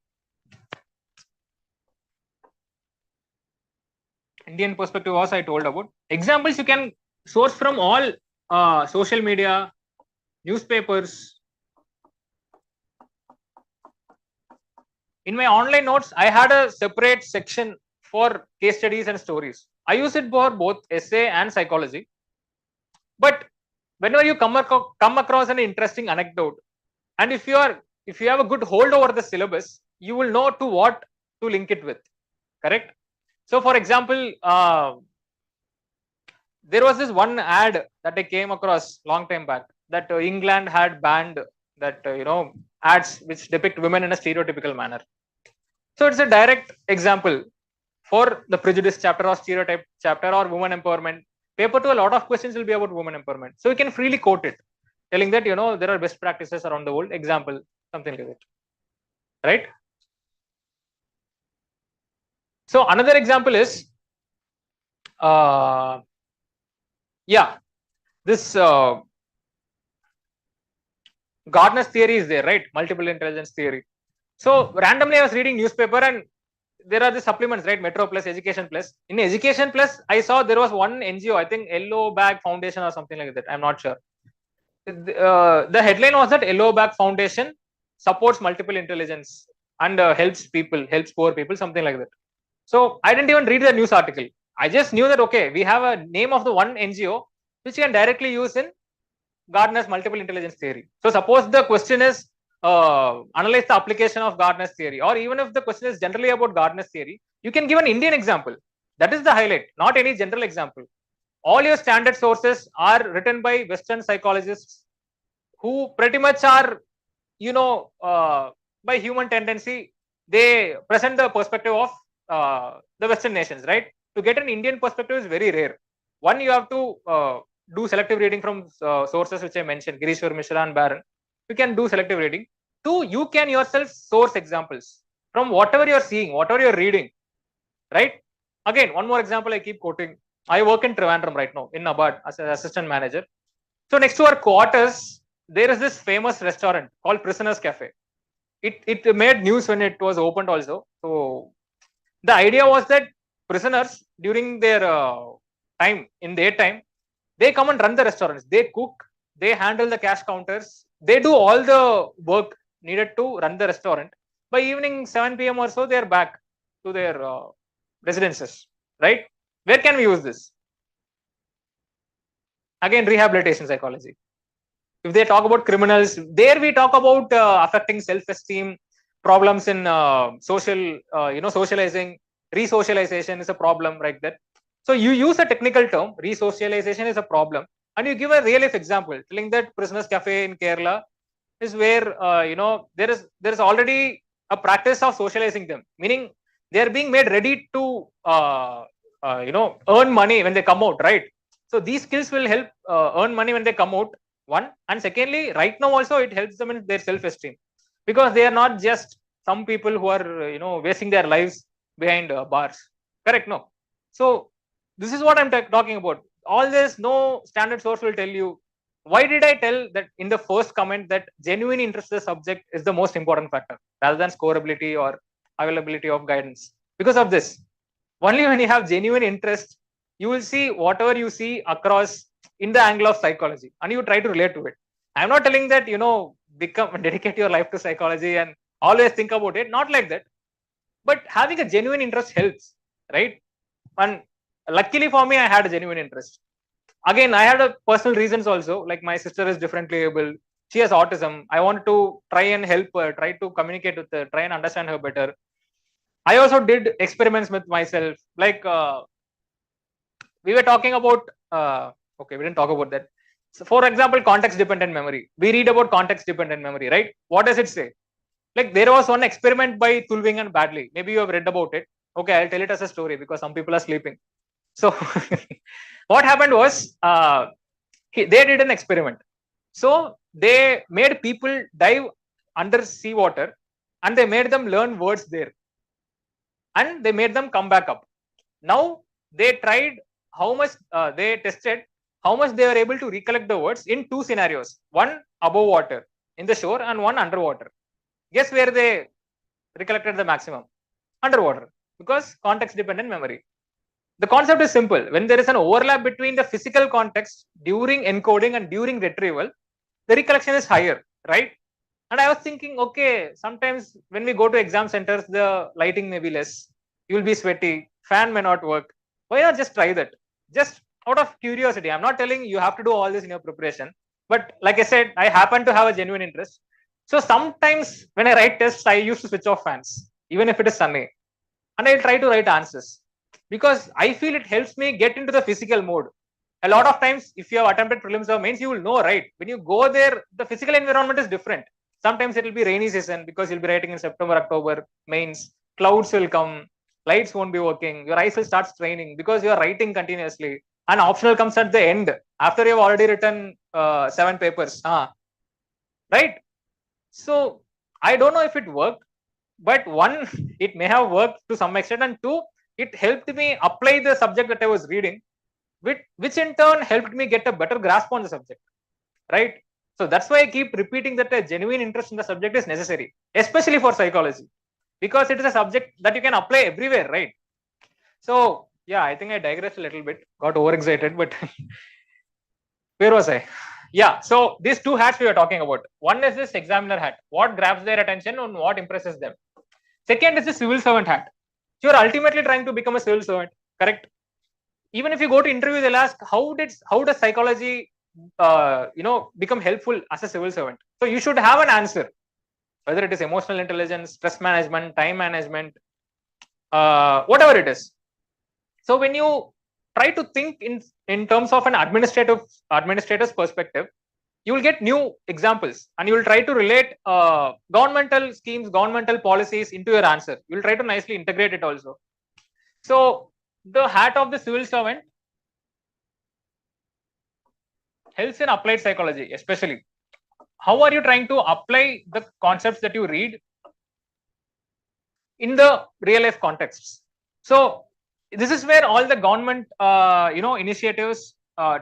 Indian perspective was I told about. Examples you can source from all social media, newspapers. In my online notes, I had a separate section for case studies and stories. I use it for both essay and psychology. But whenever you come across an interesting anecdote, and if you have a good hold over the syllabus, you will know to what to link it with. Correct? So for example, there was this one ad that I came across long time back that England had banned that ads which depict women in a stereotypical manner. So it's a direct example for the prejudice chapter or stereotype chapter or women empowerment. Paper 2, a lot of questions will be about women empowerment. So you can freely quote it, telling that there are best practices around the world. Example, something like that, right? So another example is, this Gardner's theory is there, right? Multiple intelligence theory. So randomly I was reading newspaper and there are the supplements, right? Metro Plus, Education Plus. In Education Plus, I saw there was one NGO, I think Yellow Bag Foundation or something like that. I'm not sure. The headline was that Yellow Bag Foundation supports multiple intelligence and helps poor people, something like that. So I didn't even read the news article. I just knew that, okay, we have a name of the one NGO which you can directly use in Gardner's multiple intelligence theory. So suppose the question is analyze the application of Gardner's theory, or even if the question is generally about Gardner's theory, you can give an Indian example. That is the highlight, not any general example. All your standard sources are written by Western psychologists who pretty much are, by human tendency, they present the perspective of the Western nations, right? To get an Indian perspective is very rare. One, you have to do selective reading from sources which I mentioned, Girishwar Mishra and Barron. You can do selective reading. 2, you can yourself source examples from whatever you're seeing, whatever you're reading, right? Again, one more example I keep quoting. I work in Trivandrum right now, in Nabad, as an assistant manager. So next to our quarters, there is this famous restaurant called Prisoner's Cafe. It made news when it was opened also. So the idea was that prisoners, during their time in their time, they come and run the restaurants. They cook, they handle the cash counters, they do all the work needed to run the restaurant. By evening 7 p.m. or so, they are back to their residences, right? Where can we use this? Again, rehabilitation psychology. If they talk about criminals, there we talk about affecting self-esteem, problems in social, socializing, resocialization is a problem, like that. So you use a technical term, resocialization is a problem, and you give a real life example, telling that prisoners cafe in Kerala is where there is already a practice of socializing them, meaning they are being made ready to earn money when they come out, right? So these skills will help earn money when they come out. One, and secondly, right now also it helps them in their self-esteem, because they are not just some people who are wasting their lives behind bars. Correct? No. So this is what I'm talking about. All this, no standard source will tell you. Why did I tell that in the first comment that genuine interest in the subject is the most important factor rather than scoreability or availability of guidance? Because of this, only when you have genuine interest, you will see whatever you see across in the angle of psychology, and you try to relate to it. I'm not telling that dedicate your life to psychology and always think about it. Not like that, but having a genuine interest helps, right? And luckily for me, I had a genuine interest. Again, I had a personal reasons also. Like my sister is differently able. She has autism. I wanted to try and help her, try to communicate with her, try and understand her better. I also did experiments with myself. Like we were talking about. Okay, we didn't talk about that. So, for example, context-dependent memory. We read about context-dependent memory, right? What does it say? Like there was one experiment by Tulving and Badley. Maybe you have read about it. Okay, I'll tell it as a story because some people are sleeping. So what happened was they did an experiment. So they made people dive under seawater and they made them learn words there. And they made them come back up. Now they tried how much, they tested how much they were able to recollect the words in two scenarios. One above water in the shore and one underwater. Guess where they recollected the maximum? Underwater, because context dependent memory. The concept is simple. When there is an overlap between the physical context during encoding and during retrieval, the recollection is higher, right? And I was thinking, okay, sometimes when we go to exam centers, the lighting may be less. You will be sweaty. Fan may not work. Why not just try that? Just out of curiosity. I'm not telling you have to do all this in your preparation. But like I said, I happen to have a genuine interest. So sometimes when I write tests, I used to switch off fans, even if it is sunny. And I'll try to write answers because I feel it helps me get into the physical mode. A lot of times, if you have attempted prelims or mains, you will know, right? When you go there, the physical environment is different. Sometimes it will be rainy season because you'll be writing in September, October, mains. Clouds will come, lights won't be working, your eyes will start straining because you are writing continuously. And optional comes at the end after you've already written 7 papers. Right? So I don't know if it worked, but one, it may have worked to some extent, and two, it helped me apply the subject that I was reading, which in turn helped me get a better grasp on the subject, right? So that's why I keep repeating that a genuine interest in the subject is necessary, especially for psychology, because it is a subject that you can apply everywhere, right? So yeah, I think I digressed a little bit, got overexcited, but where was I? Yeah, so these two hats we were talking about. One is this examiner hat, what grabs their attention and what impresses them. Second is the civil servant hat. So you're ultimately trying to become a civil servant, correct? Even if you go to interview, they'll ask how does psychology become helpful as a civil servant. So you should have an answer, whether it is emotional intelligence, stress management, time management, whatever it is. So when you try to think in terms of an administrator's perspective, you will get new examples and you will try to relate governmental schemes, governmental policies into your answer. You will try to nicely integrate it also. So the hat of the civil servant helps in applied psychology, especially. How are you trying to apply the concepts that you read in the real life contexts? So this is where all the government initiatives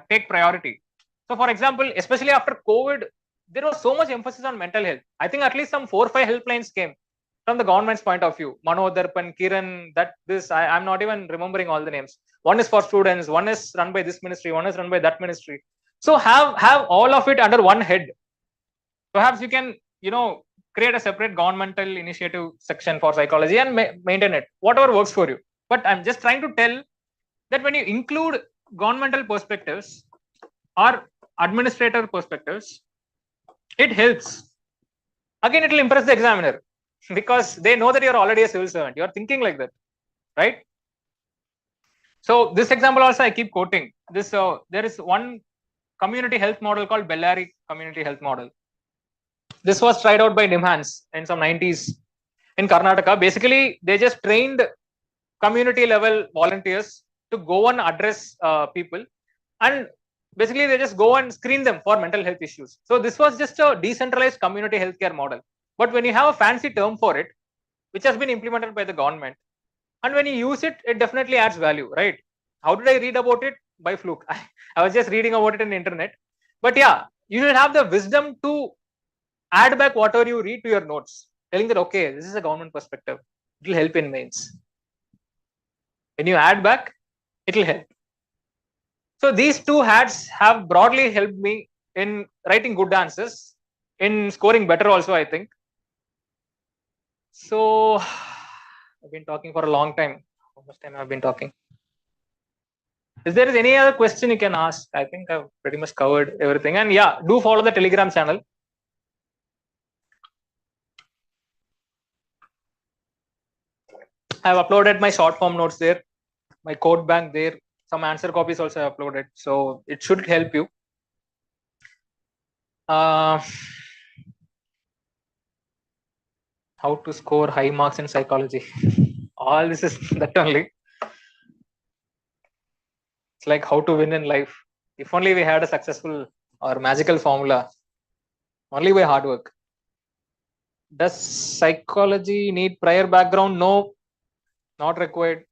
take priority. So for example, especially after COVID, there was so much emphasis on mental health. I think at least some 4 or 5 helplines came from the government's point of view. Mano, Darpan, Kiran, I'm not even remembering all the names. One is for students, one is run by this ministry, one is run by that ministry. So have all of it under one head. Perhaps you can, create a separate governmental initiative section for psychology and maintain it, whatever works for you. But I'm just trying to tell that when you include governmental perspectives or administrator perspectives, it helps. Again, it will impress the examiner because they know that you're already a civil servant. You're thinking like that, right? So this example also I keep quoting. There is one community health model called Bellary community health model. This was tried out by NIMHANS in some 90s in Karnataka. Basically, they just trained community level volunteers to go and address people, and basically they just go and screen them for mental health issues. So this was just a decentralized community healthcare model. But when you have a fancy term for it, which has been implemented by the government, and when you use it, it definitely adds value, right? How did I read about it? By fluke. I was just reading about it on the internet. But yeah, you should have the wisdom to add back whatever you read to your notes, telling that, okay, this is a government perspective. It will help in mains. When you add back, it will help. So these two hats have broadly helped me in writing good answers, in scoring better also, I think. So I've been talking for a long time. How much time have I been talking? If there is any other question you can ask, I think I've pretty much covered everything. And yeah, do follow the Telegram channel. I've uploaded my short form notes there, my code bank there, some answer copies also I uploaded. So it should help you. How to score high marks in psychology. All this is that only. It's like how to win in life. If only we had a successful or magical formula, only by hard work. Does psychology need prior background? No, not required.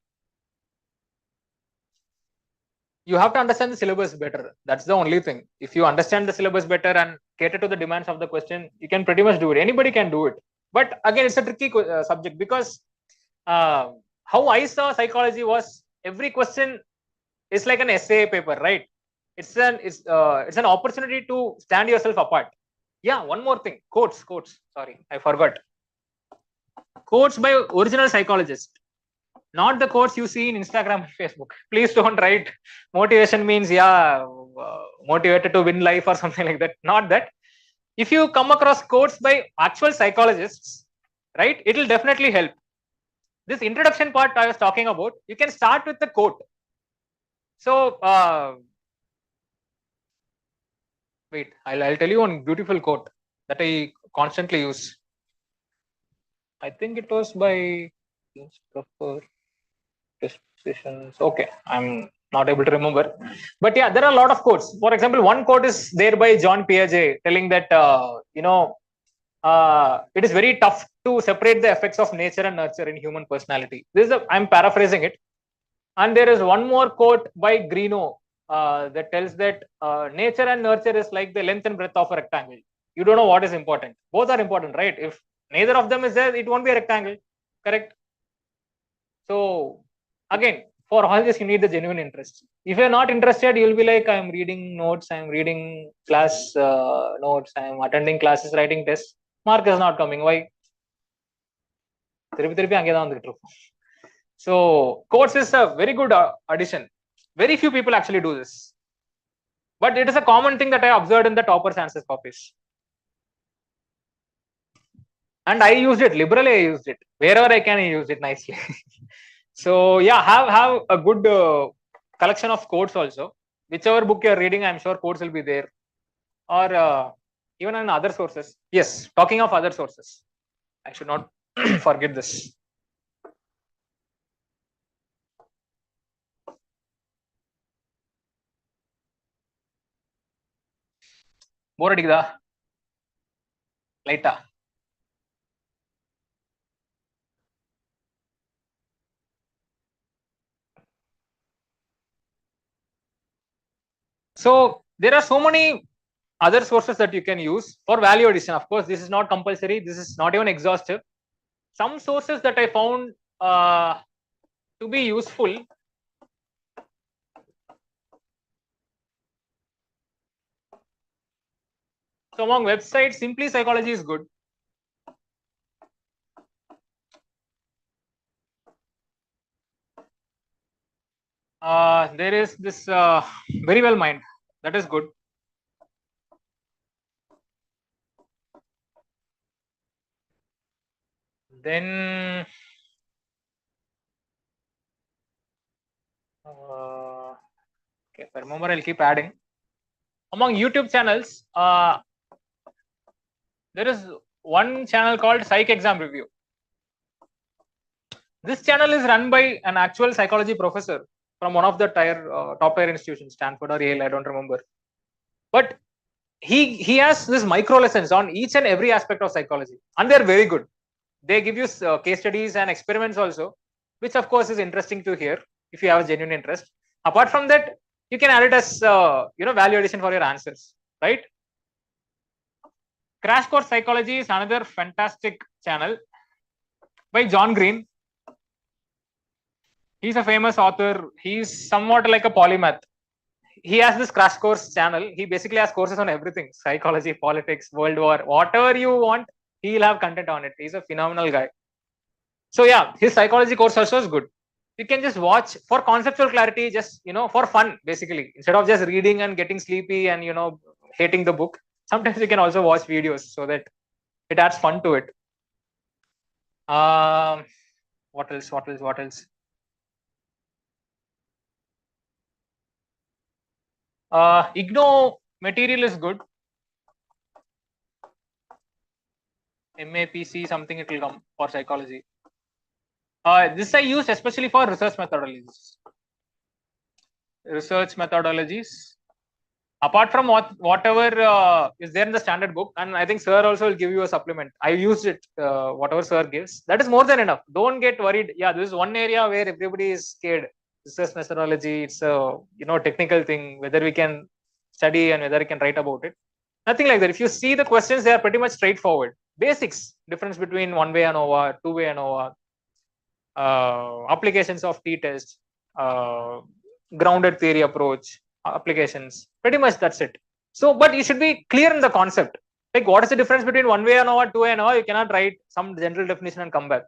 You have to understand the syllabus better. That's the only thing. If you understand the syllabus better and cater to the demands of the question, you can pretty much do it. Anybody can do it. But again, it's a tricky subject because how I saw psychology was every question is like an essay paper, right? It's an opportunity to stand yourself apart. Yeah, one more thing. Quotes. Sorry, I forgot. Quotes by original psychologists. Not the quotes you see in Instagram and Facebook. Please don't write motivation means motivated to win life or something like that. Not that. If you come across quotes by actual psychologists, right, it will definitely help. This introduction part I was talking about, you can start with the quote. So wait, I'll tell you one beautiful quote that I constantly use. I think it was by dispositions. Okay, I'm not able to remember, but yeah, there are a lot of quotes. For example, one quote is there by John Piaget telling that it is very tough to separate the effects of nature and nurture in human personality. I'm paraphrasing it. And there is one more quote by Greeno that tells that nature and nurture is like the length and breadth of a rectangle. You don't know what is important. Both are important, right? If neither of them is there, it won't be a rectangle, correct? So again, for all this, you need the genuine interest. If you're not interested, you'll be like, I'm reading notes, I'm reading class notes, I'm attending classes, writing tests. Mark is not coming. Why? So quotes is a very good addition. Very few people actually do this. But it is a common thing that I observed in the toppers answers copies. And I used it, liberally I used it. Wherever I can, I use it nicely. So yeah, have a good collection of quotes also. Whichever book you're reading, I'm sure quotes will be there. Or even in other sources. Yes, talking of other sources. I should not forget this. Bore adigida? Lighta? So there are so many other sources that you can use for value addition. Of course, this is not compulsory. This is not even exhaustive. some sources that I found to be useful. So among websites, Simply Psychology is good. There is this Very Well Mind, that is good. Then okay, if I remember, I'll keep adding. Among YouTube channels, there is one channel called Psych Exam Review. This channel is run by an actual psychology professor from one of the top tier institutions, Stanford or Yale, I don't remember. But he has this micro lessons on each and every aspect of psychology, and they're very good. They give you case studies and experiments also, which of course is interesting to hear if you have a genuine interest. Apart from that, you can add it as value addition for your answers, right? Crash Course Psychology is another fantastic channel by John Green. He's a famous author. He's somewhat like a polymath. He has this crash course channel. He basically has courses on everything: psychology, politics, world war, whatever you want, he'll have content on it. He's a phenomenal guy. So yeah, his psychology course also is good. You can just watch for conceptual clarity, just for fun, basically, instead of just reading and getting sleepy and hating the book. Sometimes you can also watch videos so that it adds fun to it. What else? IGNO material is good. MAPC something, it will come for psychology. This I use especially for research methodologies. Apart from whatever is there in the standard book, and I think sir also will give you a supplement. I used it, whatever sir gives. That is more than enough. Don't get worried. Yeah, this is one area where everybody is scared. Research methodology, it's a technical thing, whether we can study and whether we can write about it. Nothing like that. If you see the questions, they are pretty much straightforward. Basics, difference between one-way ANOVA, two-way ANOVA, applications of t-test, grounded theory approach, applications, pretty much that's it. So, but you should be clear in the concept. Like, what is the difference between one-way ANOVA, two-way ANOVA? You cannot write some general definition and come back.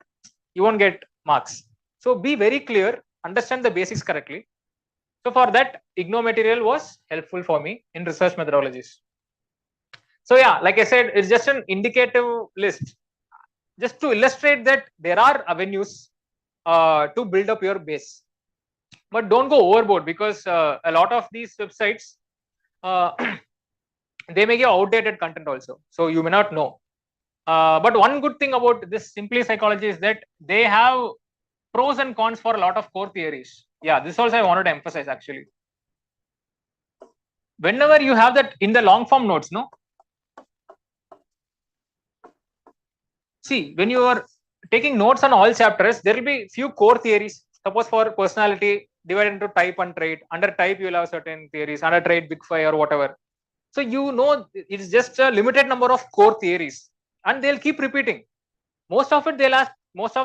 You won't get marks. So be very clear, understand the basics correctly. So for that, IGNO material was helpful for me in research methodologies. So yeah, like I said, it's just an indicative list, just to illustrate that there are avenues to build up your base. But don't go overboard, because a lot of these websites, they may give outdated content also. So you may not know. But one good thing about this Simply Psychology is that they have pros and cons for a lot of core theories. Yeah, this also I wanted to emphasize actually. Whenever you have that in the long form notes, no? See, when you are taking notes on all chapters, there will be few core theories. Suppose for personality, divided into type and trait. Under type, you will have certain theories. Under trait, big five or whatever. So it's just a limited number of core theories, and they'll keep repeating. Most of the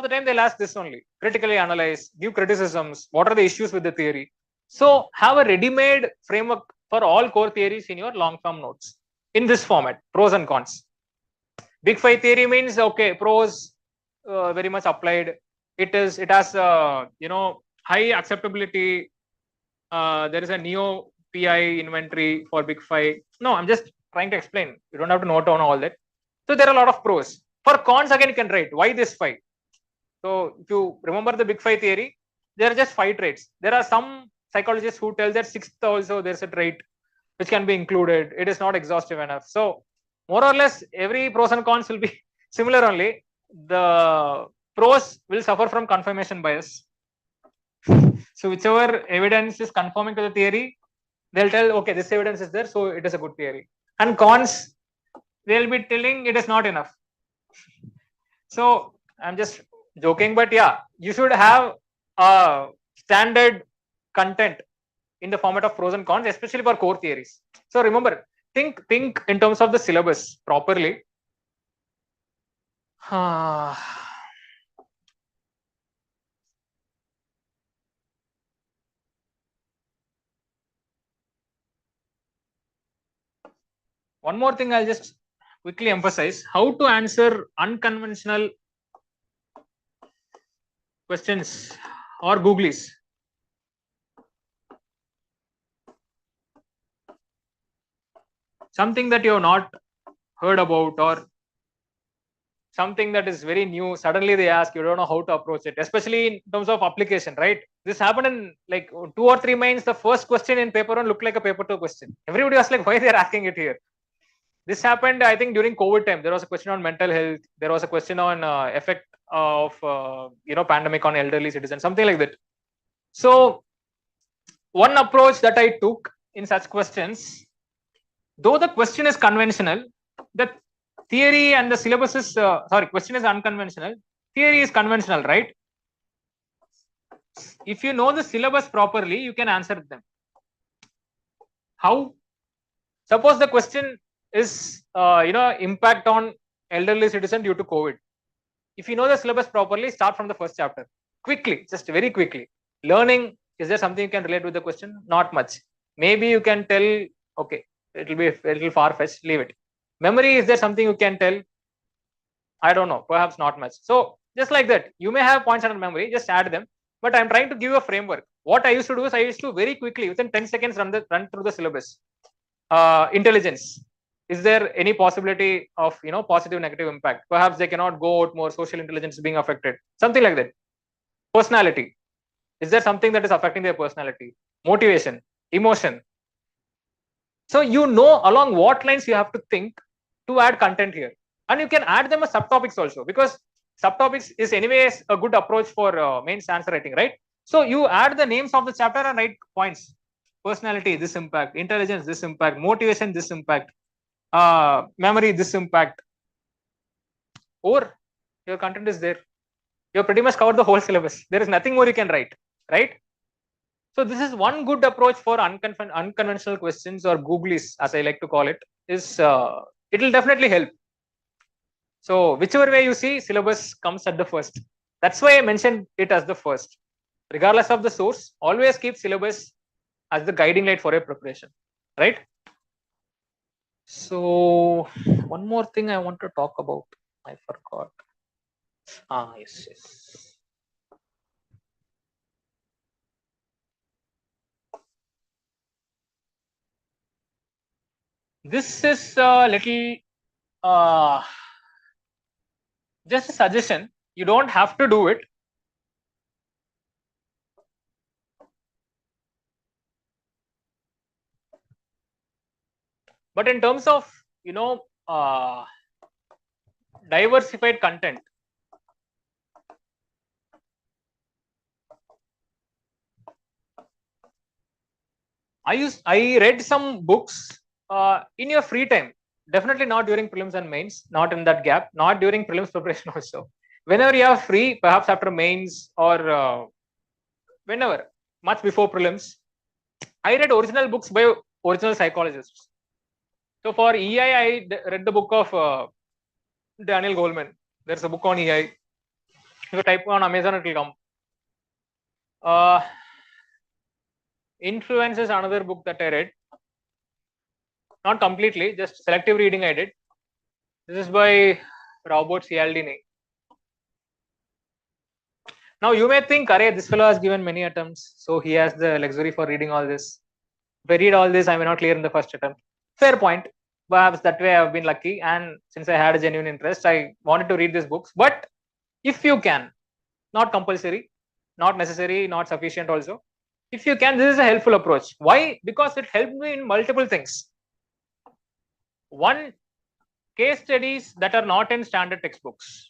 time they'll ask this only: critically analyze, give criticisms, what are the issues with the theory. So have a ready-made framework for all core theories in your long form notes in this format: pros and cons. Big five theory means, okay, pros very much applied. It has high acceptability. There is a neo PI inventory for big five. No, I'm just trying to explain. You don't have to note down all that. So there are a lot of pros. For cons, again, you can write why this five. So if you remember the big five theory, there are just 5 traits. There are some psychologists who tell that 6th also there's a trait which can be included. It is not exhaustive enough. So more or less every pros and cons will be similar only. The pros will suffer from confirmation bias. So whichever evidence is conforming to the theory, they'll tell, okay, this evidence is there, so it is a good theory. And cons, they'll be telling it is not enough. So I'm just joking, but yeah, you should have a standard content in the format of pros and cons, especially for core theories. So remember, think in terms of the syllabus properly. one more thing I'll just quickly emphasize: how to answer unconventional questions or googlies. Something that you have not heard about, or something that is very new, suddenly they ask, you don't know how to approach it, especially in terms of application, right? This happened in like 2 or 3 minds. The first question in paper 1 looked like a paper 2 question. Everybody was like, why they're asking it here? This happened, I think, during COVID time. There was a question on mental health. There was a question on effect of pandemic on elderly citizens, something like that. So one approach that I took in such questions, though the question is conventional, the theory and the syllabus is question is unconventional, theory is conventional, right? If you know the syllabus properly, you can answer them. How? Suppose the question is impact on elderly citizen due to COVID. If you know the syllabus properly, start from the first chapter quickly, just very quickly. Learning, is there something you can relate with the question? Not much. Maybe you can tell, okay, it will be a little far-fetched, leave it. Memory, is there something you can tell? I don't know, perhaps not much. So just like that, you may have points under memory, just add them. But I'm trying to give you a framework. What I used to do is I used to very quickly, within 10 seconds, run through the syllabus. Intelligence, is there any possibility of positive negative impact? Perhaps they cannot go out more, social intelligence is being affected, something like that. Personality, is there something that is affecting their personality? Motivation, emotion. So along what lines you have to think to add content here, and you can add them as subtopics also, because subtopics is anyways a good approach for mains answer writing, right? So you add the names of the chapter and write points. Personality, this impact. Intelligence, this impact. Motivation, this impact. Memory, this impact. Or your content is there. You've pretty much covered the whole syllabus. There is nothing more you can write, right? So this is one good approach for unconventional questions, or googlies, as I like to call it. Is it will definitely help. So whichever way you see, syllabus comes at the first. That's why I mentioned it as the first. Regardless of the source, always keep syllabus as the guiding light for your preparation, right? So one more thing I want to talk about, I forgot. Yes. This is a little just a suggestion. You don't have to do it. But in terms of diversified content, I read some books in your free time. Definitely not during prelims and mains, not in that gap, not during prelims preparation also. Whenever you are free, perhaps after mains or whenever, much before prelims, I read original books by original psychologists. So for EI, I read the book of Daniel Goleman. There's a book on EI. If you type on Amazon, it will come. Influence is another book that I read. Not completely, just selective reading I did. This is by Robert Cialdini. Now you may think, Arey, this fellow has given many attempts, so he has the luxury for reading all this. If I read all this, I may not clear in the first attempt. Fair point. Perhaps that way I've been lucky, and since I had a genuine interest, I wanted to read these books. But if you can, not compulsory, not necessary, not sufficient also. If you can, this is a helpful approach. Why? Because it helped me in multiple things. One, case studies that are not in standard textbooks.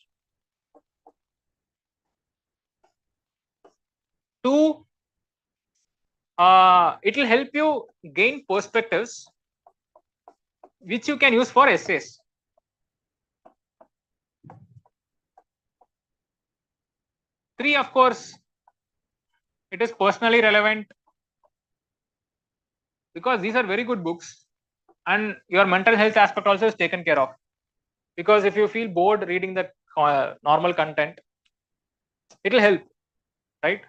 Two, it will help you gain perspectives which you can use for essays. Three, of course, it is personally relevant because these are very good books, and your mental health aspect also is taken care of. Because if you feel bored reading the normal content, it will help, right?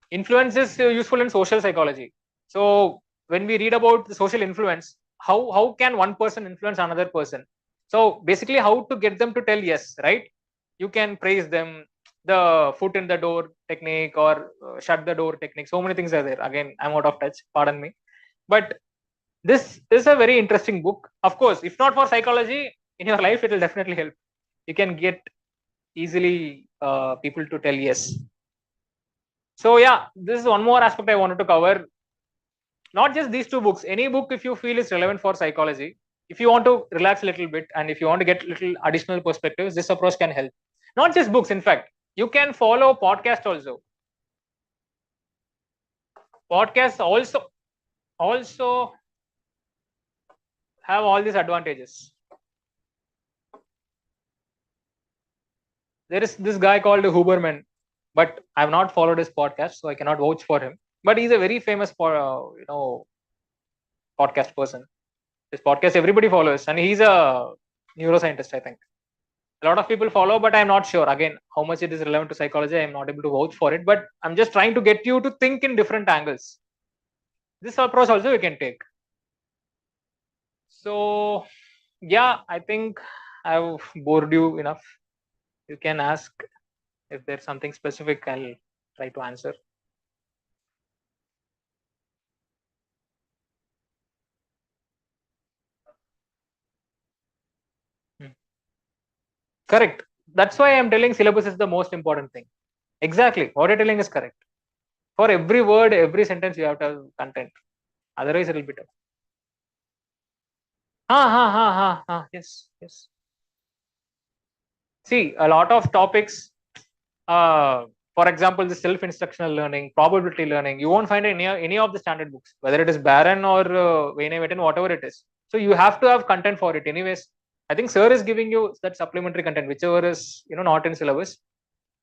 Influence is useful in social psychology. So when we read about the social influence, how can one person influence another person? So basically, how to get them to tell yes, right? You can praise them, the foot in the door technique or shut the door technique. So many things are there. Again, I'm out of touch. Pardon me. But this is a very interesting book. Of course, if not for psychology in your life, it will definitely help. You can get easily people to tell yes. So yeah, this is one more aspect I wanted to cover. Not just these two books, any book if you feel is relevant for psychology, if you want to relax a little bit and if you want to get little additional perspectives, this approach can help. Not just books, in fact, you can follow podcast also. Podcasts also have all these advantages. There is this guy called Huberman, but I've not followed his podcast, so I cannot vouch for him. But he's a very famous podcast person. His podcast everybody follows, and he's a neuroscientist, I think. A lot of people follow, but I'm not sure again how much it is relevant to psychology. I'm not able to vouch for it, but I'm just trying to get you to think in different angles. This approach also you can take. So yeah, I think I've bored you enough. You can ask if there's something specific. I'll try to answer. Correct. That's why I'm telling syllabus is the most important thing. Exactly. What you're telling is correct. For every word, every sentence, you have to have content. Otherwise, it will be tough. Yes, yes. See, a lot of topics, for example, the self-instructional learning, probability learning, you won't find any of the standard books, whether it is Barron or Wayne, whatever it is. So you have to have content for it. Anyways, I think Sir is giving you that supplementary content, whichever is not in syllabus.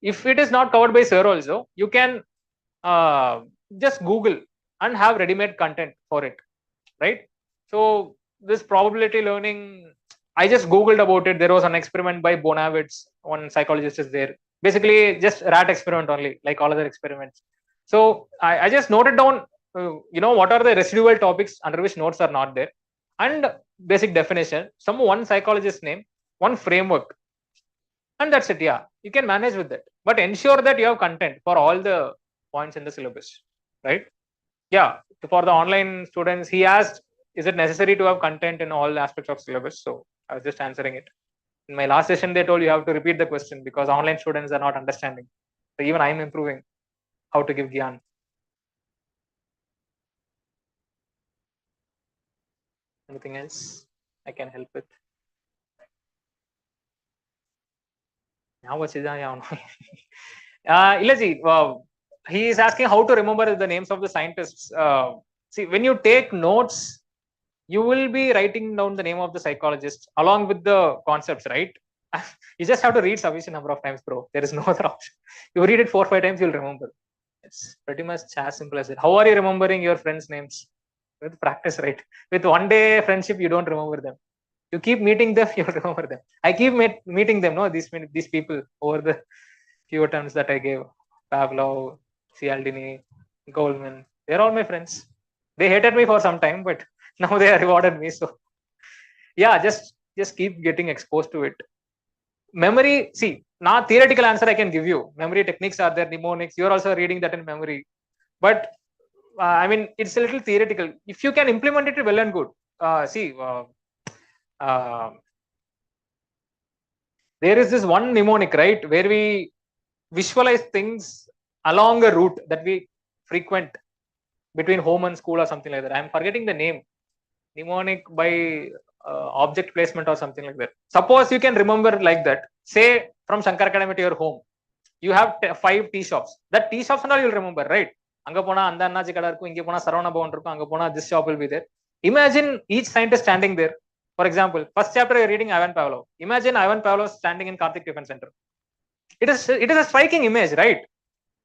If it is not covered by Sir also, you can just Google and have ready-made content for it, right? So this probability learning, I just Googled about it. There was an experiment by Bonavitz, one psychologist is there. Basically, just rat experiment only, like all other experiments. So I just noted down, what are the residual topics under which notes are not there, and basic definition, one psychologist name, one framework, and that's it. Yeah, you can manage with it, but ensure that you have content for all the points in the syllabus, right? Yeah, for the online students, he asked, is it necessary to have content in all aspects of syllabus? So I was just answering it. In my last session, they told you have to repeat the question because online students are not understanding. So even I'm improving how to give Gyan. Anything else I can help with? He is asking how to remember the names of the scientists. See, when you take notes, you will be writing down the name of the psychologist along with the concepts, right? You just have to read sufficient number of times, bro. There is no other option. You read it 4 or 5 times, you'll remember. It's pretty much as simple as it. How are you remembering your friends' names? With practice, right? With one day friendship, you don't remember them. You keep meeting them, you'll remember them. I keep meeting them, no? These people over the few attempts that I gave. Pavlov, Cialdini, Goldman. They're all my friends. They hated me for some time, but now they are rewarded me. So yeah, just keep getting exposed to it. Memory, see, now theoretical answer I can give you. Memory techniques are there, mnemonics. You're also reading that in memory. But I mean, it's a little theoretical. If you can implement it, well and good. There is this one mnemonic, right, where we visualize things along a route that we frequent between home and school or something like that. I'm forgetting the name. Mnemonic by object placement or something like that. Suppose you can remember like that. Say from Shankar Academy to your home, you have 5 tea shops. That tea shops and all you'll remember, right? Anga pona anda annaji kada irukku, inge pona Saravana Bhavan irukku, anga pona this shop will be there. Imagine each scientist standing there. For example, first chapter you're reading Ivan Pavlov. Imagine Ivan Pavlov standing in Karthik Tiffin Center. It is a striking image, right?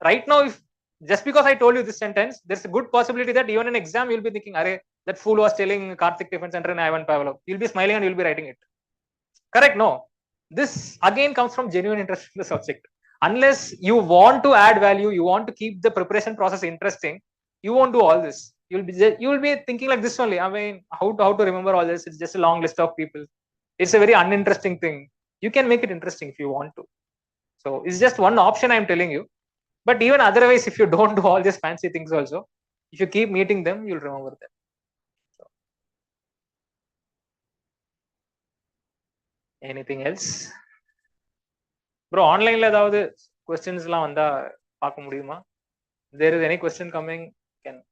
Right now, if just because I told you this sentence, there's a good possibility that even in exam you'll be thinking, "Arey, that fool was telling Karthik Tiffin Center and Ivan Pavlov." You'll be smiling and you'll be writing it. Correct? No. This again comes from genuine interest in the subject. Unless you want to add value, you want to keep the preparation process interesting, you won't do all this. you'll be thinking like this only. I mean, how to remember all this? It's just a long list of people. It's a very uninteresting thing. You can make it interesting if you want to. So it's just one option I'm telling you. But even otherwise, if you don't do all these fancy things also, if you keep meeting them, you'll remember them. So, anything else? Bro, online la edavadhu questions la vanda paaka mudiyuma? There is any question coming, can.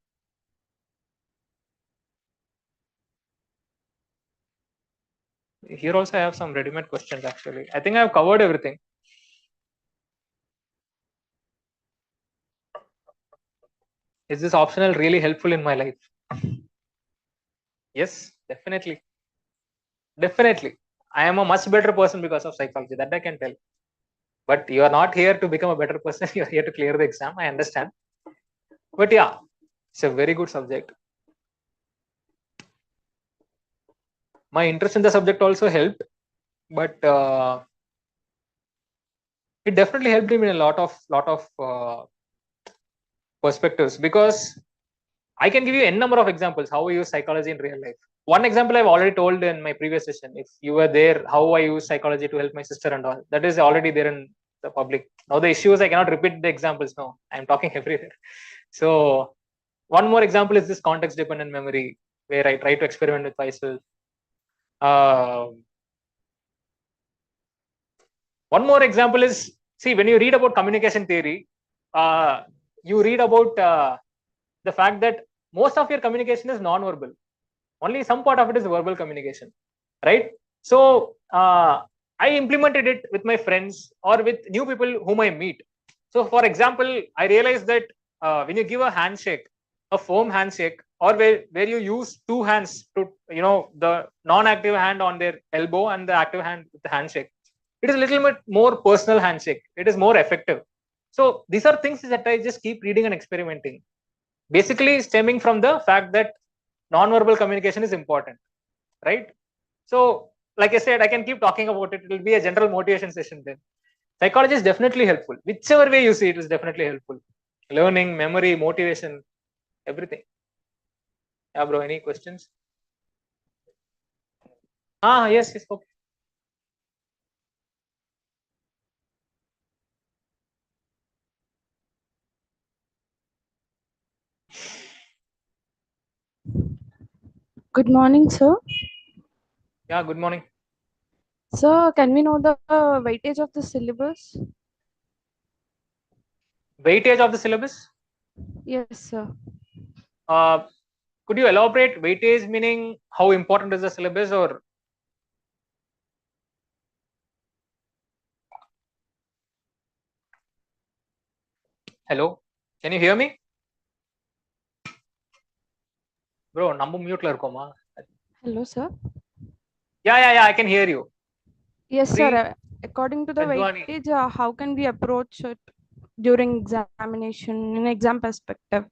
Here also I have some ready-made questions actually. I think I have covered everything. Is this optional really helpful in my life? Yes, definitely. Definitely. I am a much better person because of psychology. That I can tell. But you are not here to become a better person. You are here to clear the exam. I understand. But yeah, it's a very good subject. My interest in the subject also helped, but it definitely helped me in a lot of perspectives, because I can give you n number of examples how I use psychology in real life. One example I've already told in my previous session. If you were there, how I use psychology to help my sister and all. That is already there in the public. Now the issue is I cannot repeat the examples. No, I'm talking everywhere. So one more example is this context dependent memory, where I try to experiment with myself. One more example is, see, when you read about communication theory, you read about the fact that most of your communication is non-verbal. Only some part of it is verbal communication, right? So I implemented it with my friends or with new people whom I meet. So for example, I realized that when you give a handshake, a firm handshake, or where you use two hands to, the non-active hand on their elbow and the active hand with the handshake, it is a little bit more personal handshake. It is more effective. So these are things that I just keep reading and experimenting, basically stemming from the fact that non-verbal communication is important, right? So like I said, I can keep talking about it. It will be a general motivation session then. Psychology is definitely helpful. Whichever way you see it is definitely helpful. Learning, memory, motivation, everything. Yeah, bro, any questions? Yes, okay. Good morning, sir. Yeah, good morning. Sir, can we know the weightage of the syllabus? Weightage of the syllabus? Yes, sir. Could you elaborate? Weightage meaning how important is the syllabus, or? Hello, can you hear me? Bro, number mute la irukoma. Hello, sir. Yeah, I can hear you. Yes, Pre sir. According to the Advani. weightage, how can we approach it during examination in exam perspective?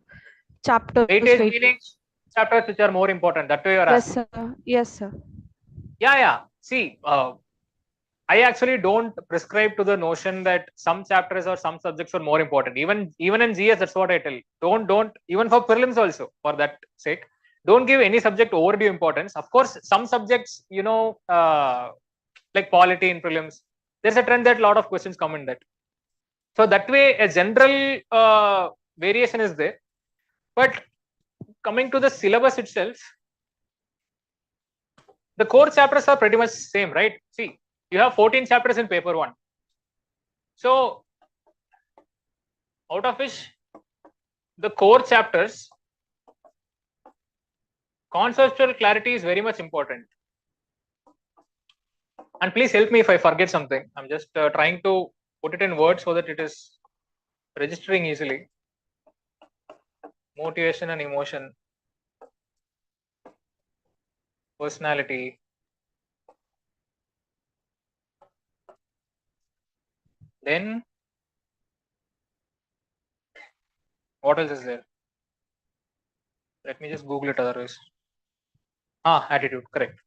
Chapters Weightage meaning weightage. chapters which are more important. That way you are Yes, asking. sir. Yes, sir. Yeah. See, I actually don't prescribe to the notion that some chapters or some subjects are more important. Even in GS, that's what I tell. Don't even for prelims also, for that sake, don't give any subject overdue importance. Of course, some subjects, like polity in prelims, there's a trend that a lot of questions come in that. So that way, a general variation is there. But coming to the syllabus itself, the core chapters are pretty much same, right? See, you have 14 chapters in paper 1. So out of which the core chapters, conceptual clarity is very much important. And please help me if I forget something. I'm just trying to put it in words so that it is registering easily. Motivation and emotion, personality, then what else is there? Let me just Google it otherwise. Attitude, correct.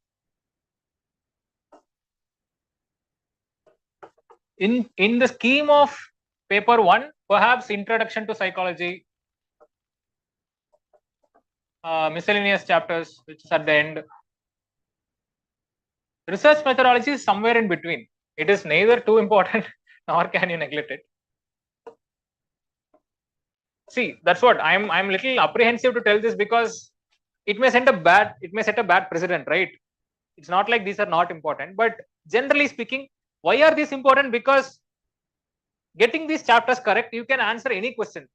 In the scheme of paper 1, perhaps introduction to psychology, miscellaneous chapters, which is at the end. Research methodology is somewhere in between. It is neither too important nor can you neglect it. See, that's what I'm little apprehensive to tell this, because it may set a bad precedent, right? It's not like these are not important, but generally speaking, why are these important? Because getting these chapters correct, you can answer any question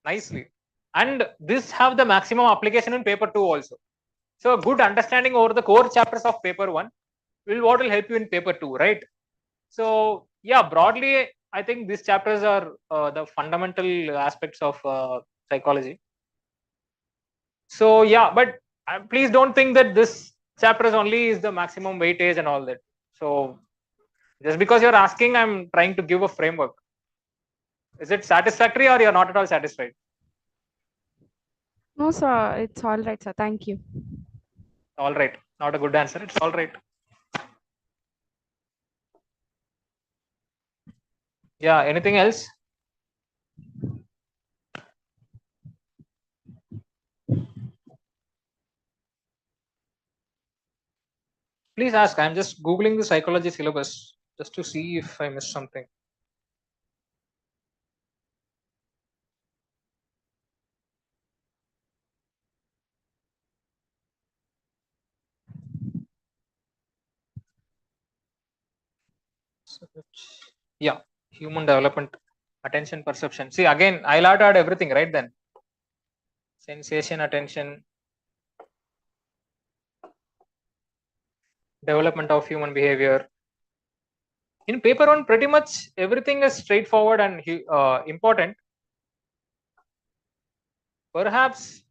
nicely, and this have the maximum application in paper 2 also. So good understanding over the core chapters of paper 1 will help you in paper 2, right? So yeah, broadly I think these chapters are the fundamental aspects of psychology. So yeah, but please don't think that this chapter is only is the maximum weightage and all that. So just because you're asking, I'm trying to give a framework. Is it satisfactory, or you're not at all satisfied? No, sir. It's all right, sir. Thank you. All right, not a good answer. It's all right. Yeah, anything else? Please ask. I'm just Googling the psychology syllabus just to see if I missed something. Yeah, human development, attention, perception. See, again, I'll have to add everything, right? Then sensation, attention, development of human behavior. In paper 1, pretty much everything is straightforward and important. Perhaps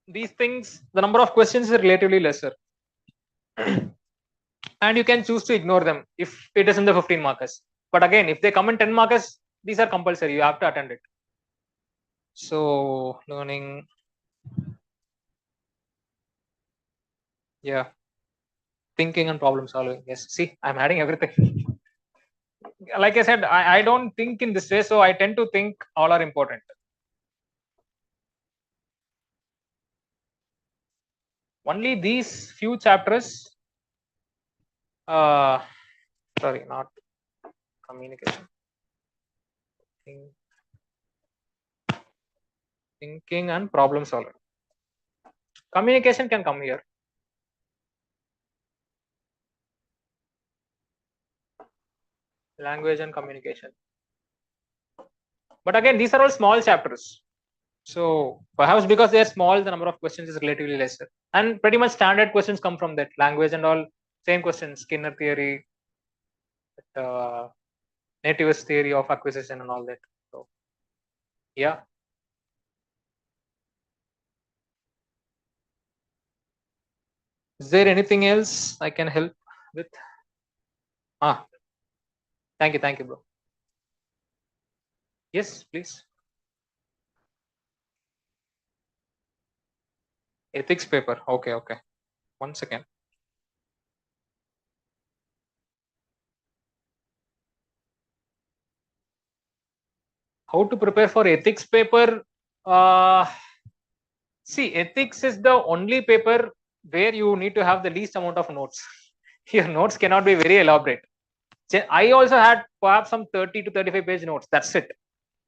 these things, the number of questions is relatively lesser. And you can choose to ignore them if it is in the 15 markers. But again, if they come in 10 markers, these are compulsory. You have to attend it. So learning, yeah, thinking and problem solving. Yes, see, I'm adding everything. Like I said, I don't think in this way, so I tend to think all are important. Only these few chapters, sorry, not communication, thinking and problem solving. Communication can come here. Language and communication. But again, these are all small chapters. So perhaps because they are small, the number of questions is relatively lesser. And pretty much standard questions come from that. Language and all, same questions, Skinner theory, nativist theory of acquisition and all that. So yeah. Is there anything else I can help with? Thank you, bro. Yes, please. Ethics paper. Okay. 1 second. How to prepare for ethics paper? See, ethics is the only paper where you need to have the least amount of notes. Your notes cannot be very elaborate. I also had perhaps some 30 to 35 page notes. That's it,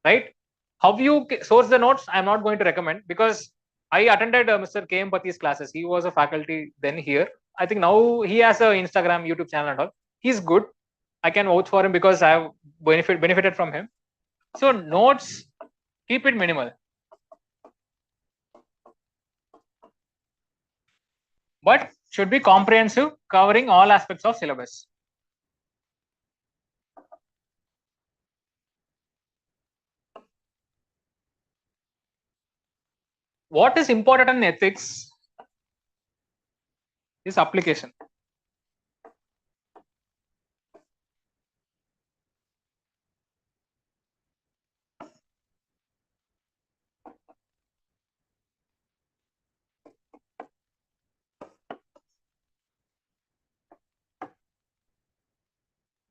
right? How you source the notes, I'm not going to recommend, because I attended Mr. K. M. Pathi's classes. He was a faculty then here. I think now he has a Instagram, YouTube channel and all. He's good. I can vouch for him because I have benefited from him. So notes, keep it minimal. But should be comprehensive, covering all aspects of syllabus. What is important in ethics is application.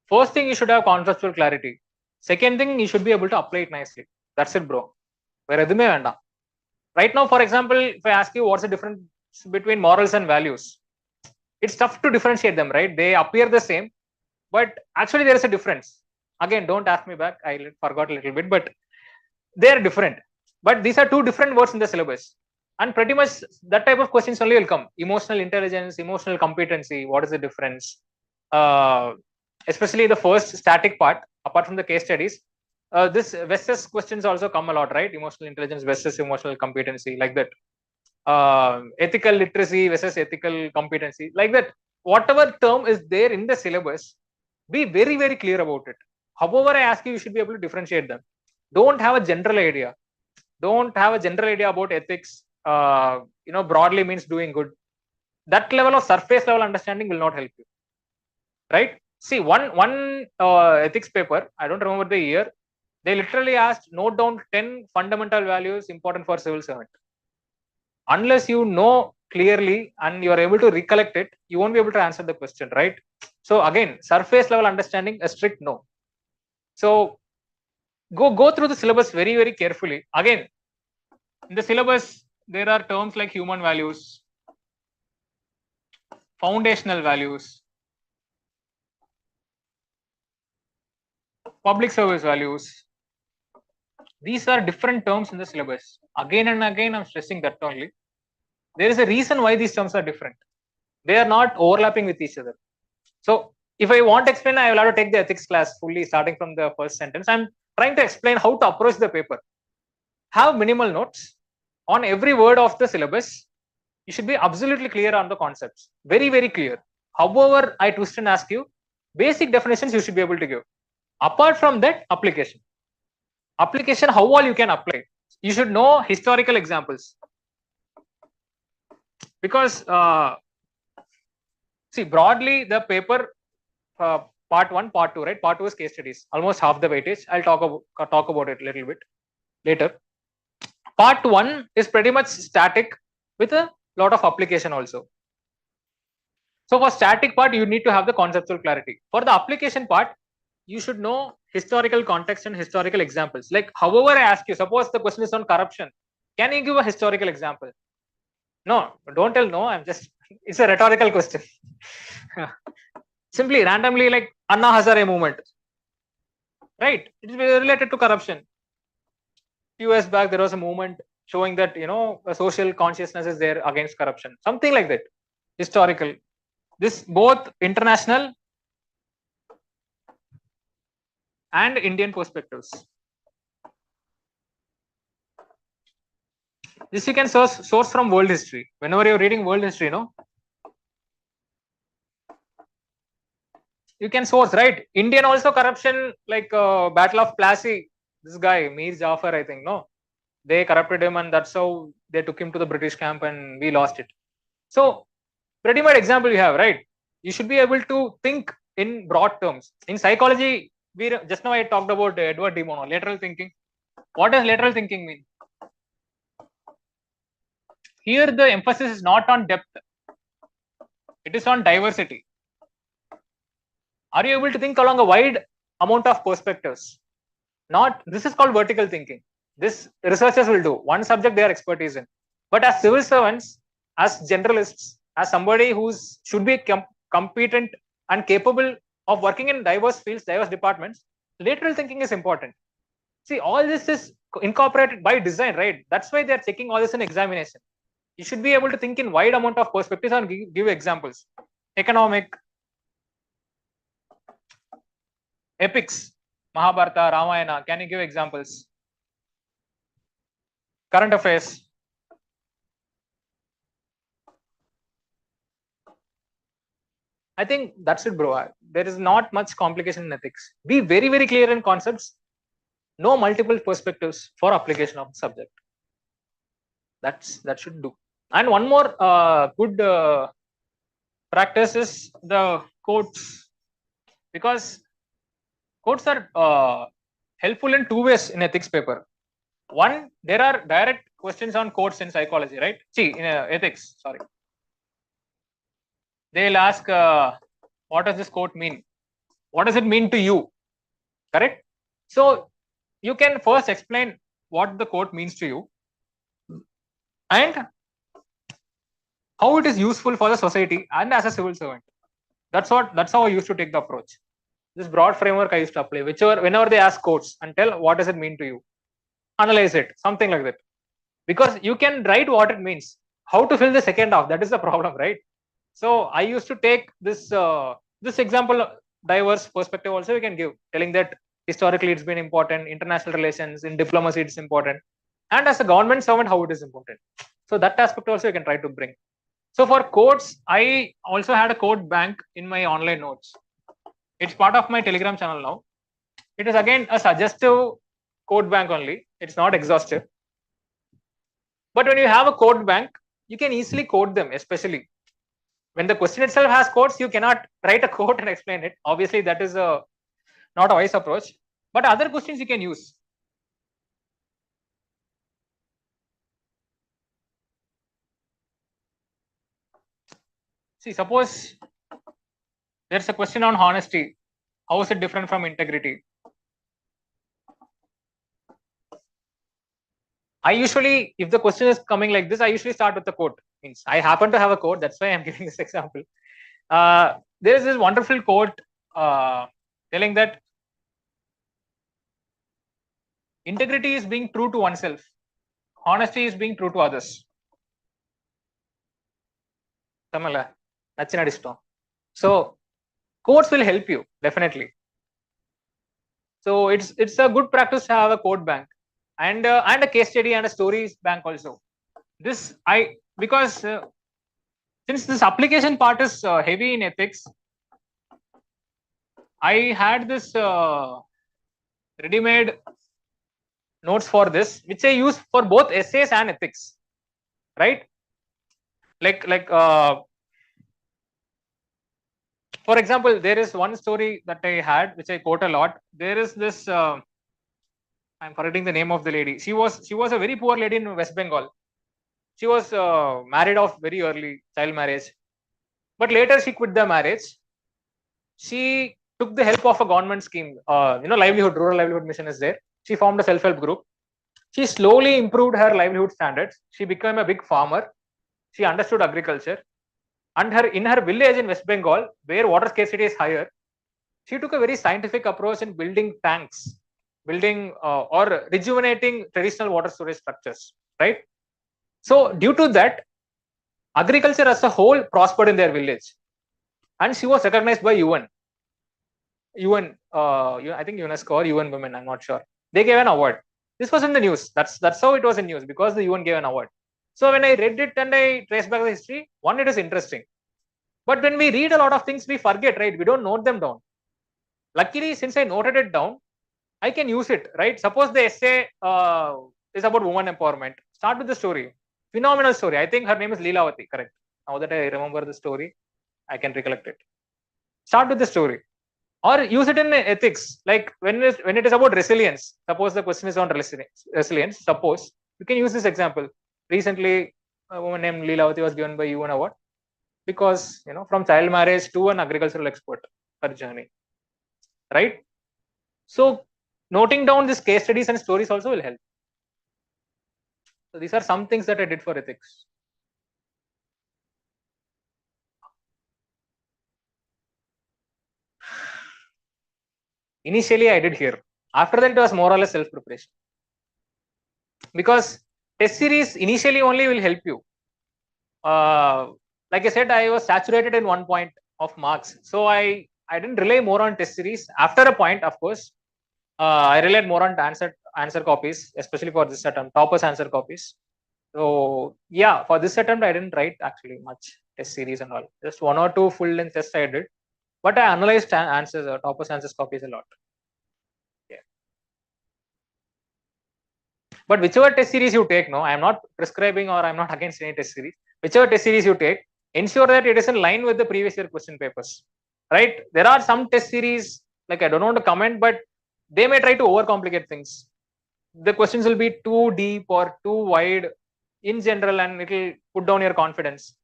First thing, you should have conceptual clarity. Second thing, you should be able to apply it nicely. That's it, bro. வேற எதுவுமே வேண்டாம். Right now, for example, if I ask you what's the difference between morals and values, it's tough to differentiate them, right? They appear the same, but actually there is a difference. Again, don't ask me back. I forgot a little bit, but they are different. But these are two different words in the syllabus. And pretty much that type of questions only will come. Emotional intelligence, emotional competency, what is the difference? Especially the first static part, apart from the case studies, this versus questions also come a lot, right? Emotional intelligence versus emotional competency, like that. Ethical literacy versus ethical competency, like that. Whatever term is there in the syllabus, be very, very clear about it. However, I ask you, you should be able to differentiate them. Don't have a general idea. Don't have a general idea about ethics. Broadly means doing good. That level of surface level understanding will not help you, right? See, one ethics paper, I don't remember the year, they literally asked, note down 10 fundamental values important for civil servant. Unless you know clearly and you are able to recollect it, you won't be able to answer the question, right? So again, surface level understanding, a strict no. So go through the syllabus very, very carefully. Again, in the syllabus, there are terms like human values, foundational values, public service values. These are different terms in the syllabus. Again and again, I'm stressing that only. There is a reason why these terms are different. They are not overlapping with each other. So if I want to explain, I will have to take the ethics class fully, starting from the first sentence. I'm trying to explain how to approach the paper. Have minimal notes on every word of the syllabus. You should be absolutely clear on the concepts. Very, very clear. However, I twist and ask you, basic definitions you should be able to give. Apart from that, application. Application, how all you can apply. You should know historical examples. Because, see, broadly, the paper, part 1, part 2, right? Part 2 is case studies, almost half the weightage. I'll talk about it a little bit later. Part 1 is pretty much static with a lot of application also. So for static part, you need to have the conceptual clarity. For the application part, you should know historical context and historical examples. Like, however I ask you, suppose the question is on corruption, can you give a historical example? No, don't tell no. It's a rhetorical question. Simply randomly, like Anna Hazare movement, right? It is related to corruption. Few years back, there was a movement showing that a social consciousness is there against corruption, something like that. Historical. This both international and Indian perspectives. This you can source from world history. Whenever you're reading world history, you can source, right? Indian also corruption, like Battle of Plassey. This guy, Mir Jafar, I think, they corrupted him, and that's how they took him to the British camp, and we lost it. So, pretty much example you have, right? You should be able to think in broad terms. In psychology, just now I talked about Edward de Bono, lateral thinking. What does lateral thinking mean? Here, the emphasis is not on depth. It is on diversity. Are you able to think along a wide amount of perspectives? This is called vertical thinking. This researchers will do. One subject they are expertise in. But as civil servants, as generalists, as somebody who should be competent and capable of working in diverse fields, diverse departments, lateral thinking is important. See, all this is incorporated by design, right? That's why they are checking all this in examination. You should be able to think in wide amount of perspectives and give examples. Economic, epics, Mahabharata, Ramayana, can you give examples? Current affairs. I think that's it, bro. There is not much complication in ethics. Be very, very clear in concepts. Know multiple perspectives for application of the subject. That should do. And one more good practice is the quotes, because quotes are helpful in 2 ways in ethics paper. One, there are direct questions on quotes in psychology, right? In ethics, sorry. They'll ask, what does this quote mean? What does it mean to you? Correct? So you can first explain what the quote means to you. and how it is useful for the society and as a civil servant. That's how I used to take the approach. This broad framework I used to apply, whenever they ask quotes, and tell what does it mean to you, analyze it, something like that. Because you can write what it means. How to fill the second half, that is the problem, right? So I used to take this this example, diverse perspective also we can give, telling that historically it's been important, international relations, in diplomacy it's important, and as a government servant how it is important. So that aspect also you can try to bring. So for quotes, I also had a quote bank in my online notes. It's part of my Telegram channel now. It is again a suggestive quote bank only. It's not exhaustive. But when you have a quote bank, you can easily quote them, especially when the question itself has quotes. You cannot write a quote and explain it. Obviously, that is not a wise approach. But other questions you can use. See, suppose there's a question on honesty. How is it different from integrity? I usually, if the question is coming like this, I usually start with the quote. Means I happen to have a quote. That's why I'm giving this example. There is this wonderful quote telling that integrity is being true to oneself. Honesty is being true to others. So quotes will help you definitely. So it's a good practice to have a quote bank and a case study and a stories bank also. This because since this application part is heavy in ethics, I had this ready-made notes for this, which I use for both essays and ethics, right? Like for example, there is one story that I had, which I quote a lot. There is this, I'm forgetting the name of the lady. She was a very poor lady in West Bengal. She was married off very early, child marriage. But later she quit the marriage. She took the help of a government scheme, livelihood, rural livelihood mission is there. She formed a self-help group. She slowly improved her livelihood standards. She became a big farmer. She understood agriculture. And in her village in West Bengal, where water scarcity is higher, she took a very scientific approach in building tanks, or rejuvenating traditional water storage structures, right? So due to that, agriculture as a whole prospered in their village. And she was recognized by UN, I think UNESCO or UN Women, I'm not sure. They gave an award. This was in the news. That's how it was in news, because the UN gave an award. So when I read it and I trace back the history, one, it is interesting. But when we read a lot of things, we forget, right? We don't note them down. Luckily, since I noted it down, I can use it, right? Suppose the essay is about woman empowerment. Start with the story. Phenomenal story. I think her name is Leelavati, correct? Now that I remember the story, I can recollect it. Start with the story. Or use it in ethics. Like when it is about resilience. Suppose the question is on resilience. Suppose you can use this example. Recently, a woman named Leelavati was given by UN award because, from child marriage to an agricultural expert, her journey, right? So noting down these case studies and stories also will help. So these are some things that I did for ethics. Initially, I did here. After that, it was more or less self-preparation. Because test series initially only will help you. Like I said, I was saturated in 1 point of marks. So I didn't rely more on test series. After a point, of course, I relied more on answer copies, especially for this attempt, toppers answer copies. So yeah, for this attempt, I didn't write actually much test series and all. Just 1 or 2 full length tests I did. But I analyzed answers, toppers answers copies a lot. Yeah. But whichever test series you take, I am not prescribing or I'm not against any test series. Whichever test series you take, ensure that it is in line with the previous year question papers, right? There are some test series, like I don't want to comment, but they may try to overcomplicate things. The questions will be too deep or too wide in general, and it will put down your confidence.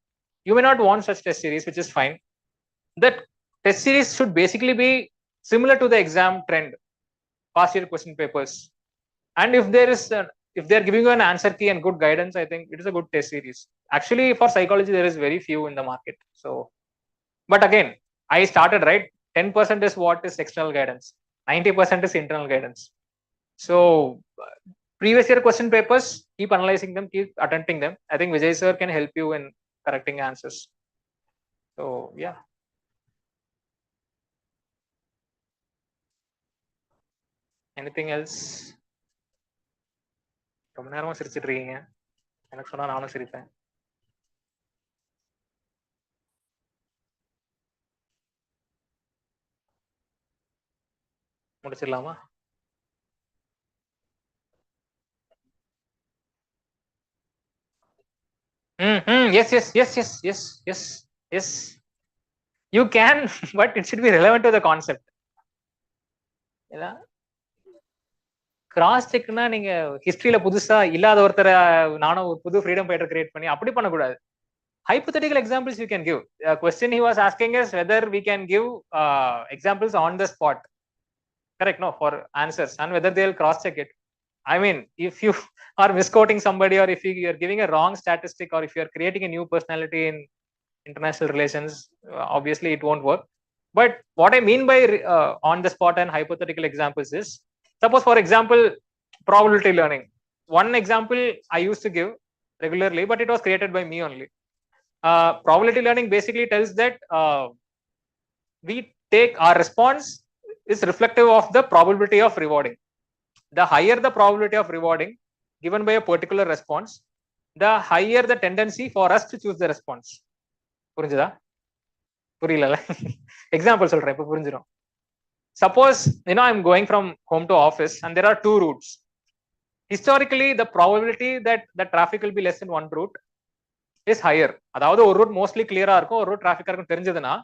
You may not want such test series, which is fine. That test series should basically be similar to the exam trend, past year question papers. And if there is if they're giving you an answer key and good guidance, I think it is a good test series. Actually, for psychology, there is very few in the market. So, but again, I started right. 10% is what is external guidance. 90% is internal guidance. So, previous year question papers, keep analyzing them, keep attempting them. I think Vijay sir can help you in correcting answers. So, yeah. Anything else? ரொம்ப நேரமா சிரிச்சிட்டு இருக்கீங்க. எனக்கு சொன்னா நானும் சிரிப்பேன். முடிச்சிடலாமா? Yes. You can, but it should be relevant to the concept. Cross செக்னா நீங்க ஹிஸ்டரியில புதுசா இல்லாத ஒருத்தரை நானும் ஒரு புது ஃப்ரீடம் ஃபைட்டர் கிரியேட் பண்ணி அப்படி பண்ணக்கூடாது. Hypothetical examples you can give. A question he was asking is whether we can give examples on the spot. Correct? No, for answers, and whether they'll cross check it. I mean, if you are misquoting somebody, or if you are giving a wrong statistic, or if you are creating a new personality in international relations, obviously it won't work. But what I mean by on the spot and hypothetical examples is, suppose for example, probability learning. One example I used to give regularly, but it was created by me only. Probability learning basically tells that we take our response is reflective of the probability of rewarding. The higher the probability of rewarding given by a particular response, the higher the tendency for us to choose the response. புரிஞ்சுதா? புரியல. Example சொல்றேன், இப்ப புரிஞ்சிடும். Suppose I'm going from home to office and there are two routes. Historically, the probability that the traffic will be less in one route is higher. அதாவது ஒரு root mostly கிளியரா இருக்கும், ஒரு ரூட் டிராஃபிக்கா இருக்கும் தெரிஞ்சதுன்னா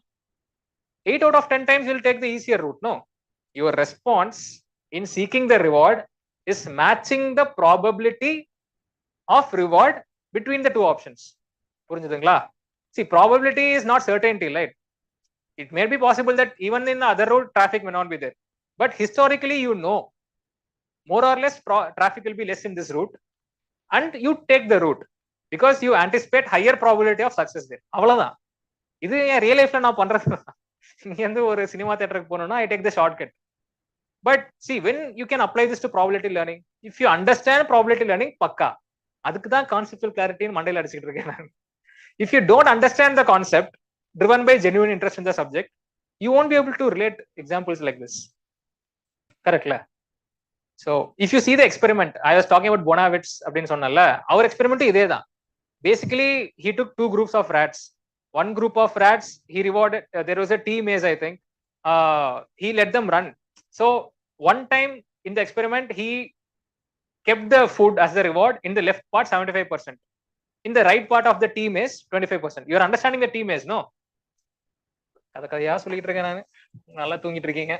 8 out of 10 times you'll take the easier route. No, your response in seeking the reward is matching the probability of reward between the two options. புரிஞ்சுதுங்களா? See, probability is not certainty, right? It may be possible that even in the other route traffic may not be there, but historically more or less traffic will be less in this route, and you take the route because you anticipate higher probability of success there. அவ்வளவுதான். இது என் real லைஃப்ல நான் பண்றது. இங்க இருந்து ஒரு cinema தியேட்டருக்கு போகணும்னா I take the shortcut. But see, when you can apply this to probability learning, if you understand probability learning, பக்கா. அதுக்கு தான் conceptual clarity மண்டையில அடிச்சிட்டு இருக்கேன் நான். If you don't understand the concept driven by genuine interest in the subject, you won't be able to relate examples like this. Correct? So if you see the experiment, I was talking about Bonavitz அப்படின்னு சொன்னல, our experiment இதே தான். Basically, he took two groups of rats. One group of rats, he rewarded, there was a T maze, I think. He let them run. So one time in the experiment, he kept the food as the reward in the left part 75%. In the right part of the T maze 25%. You are understanding the T maze, no? கதையா சொல்லிட்டு இருக்கேன் நான். நல்லா தூங்கிட்டு இருக்கீங்க.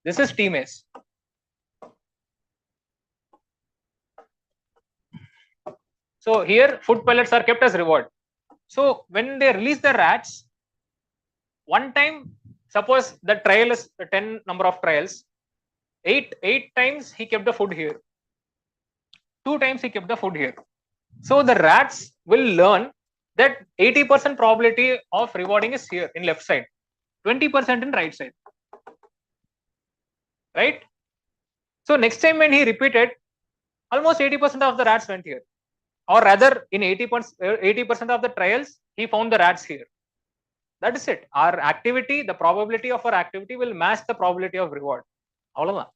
This is T maze. So here food pellets are kept as reward. So when they release the rats, one time, suppose the trial is 10 number of trials, 8 times he kept the food here, 2 times he kept the food here. So the rats will learn that 80% probability of rewarding is here in left side, 20% in right side, right? So next time when he repeated, almost 80% of the rats went here, or rather in 80% of the trials he found the rats here. That is it. Our activity, the probability of our activity will match the probability of reward. அவ்வளவுதான்.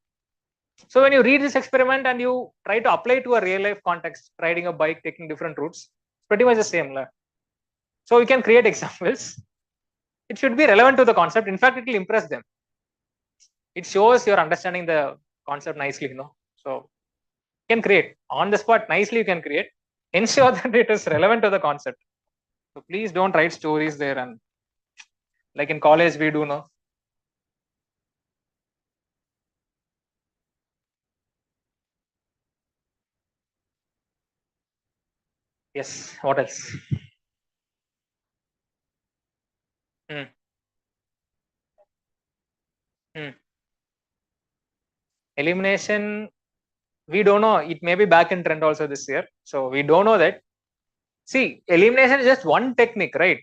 So when you read this experiment and you try to apply to a real life context, riding a bike, taking different routes, it's pretty much the same. So we can create examples. It should be relevant to the concept. In fact, it will impress them. It shows you're understanding the concept nicely, So you can create on the spot nicely. You can create. Ensure that it is relevant to the concept. So please don't write stories there, and like in college we do now. Yes, what else? Hmm. Elimination, we don't know. It may be back in trend also this year. So we don't know that. See, elimination is just one technique, right?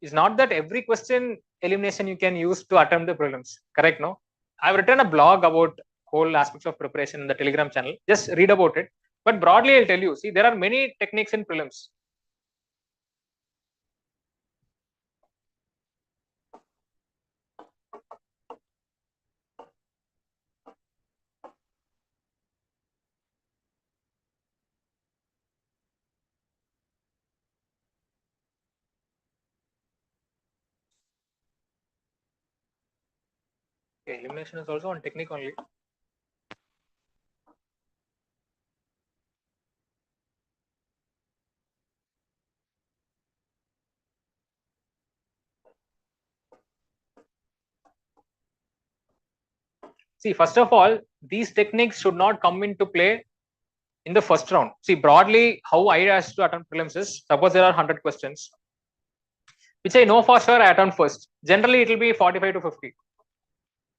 It's not that every question elimination you can use to attempt the prelims. Correct? No? I've written a blog about whole aspects of preparation in the Telegram channel. Just read about it. But broadly, I'll tell you. See, there are many techniques in prelims. Okay, elimination is also one technique only. See, first of all, these techniques should not come into play in the first round. See, broadly, how I asked to attempt prelims is, suppose there are 100 questions, which I know for sure I attempt first. Generally, it will be 45 to 50.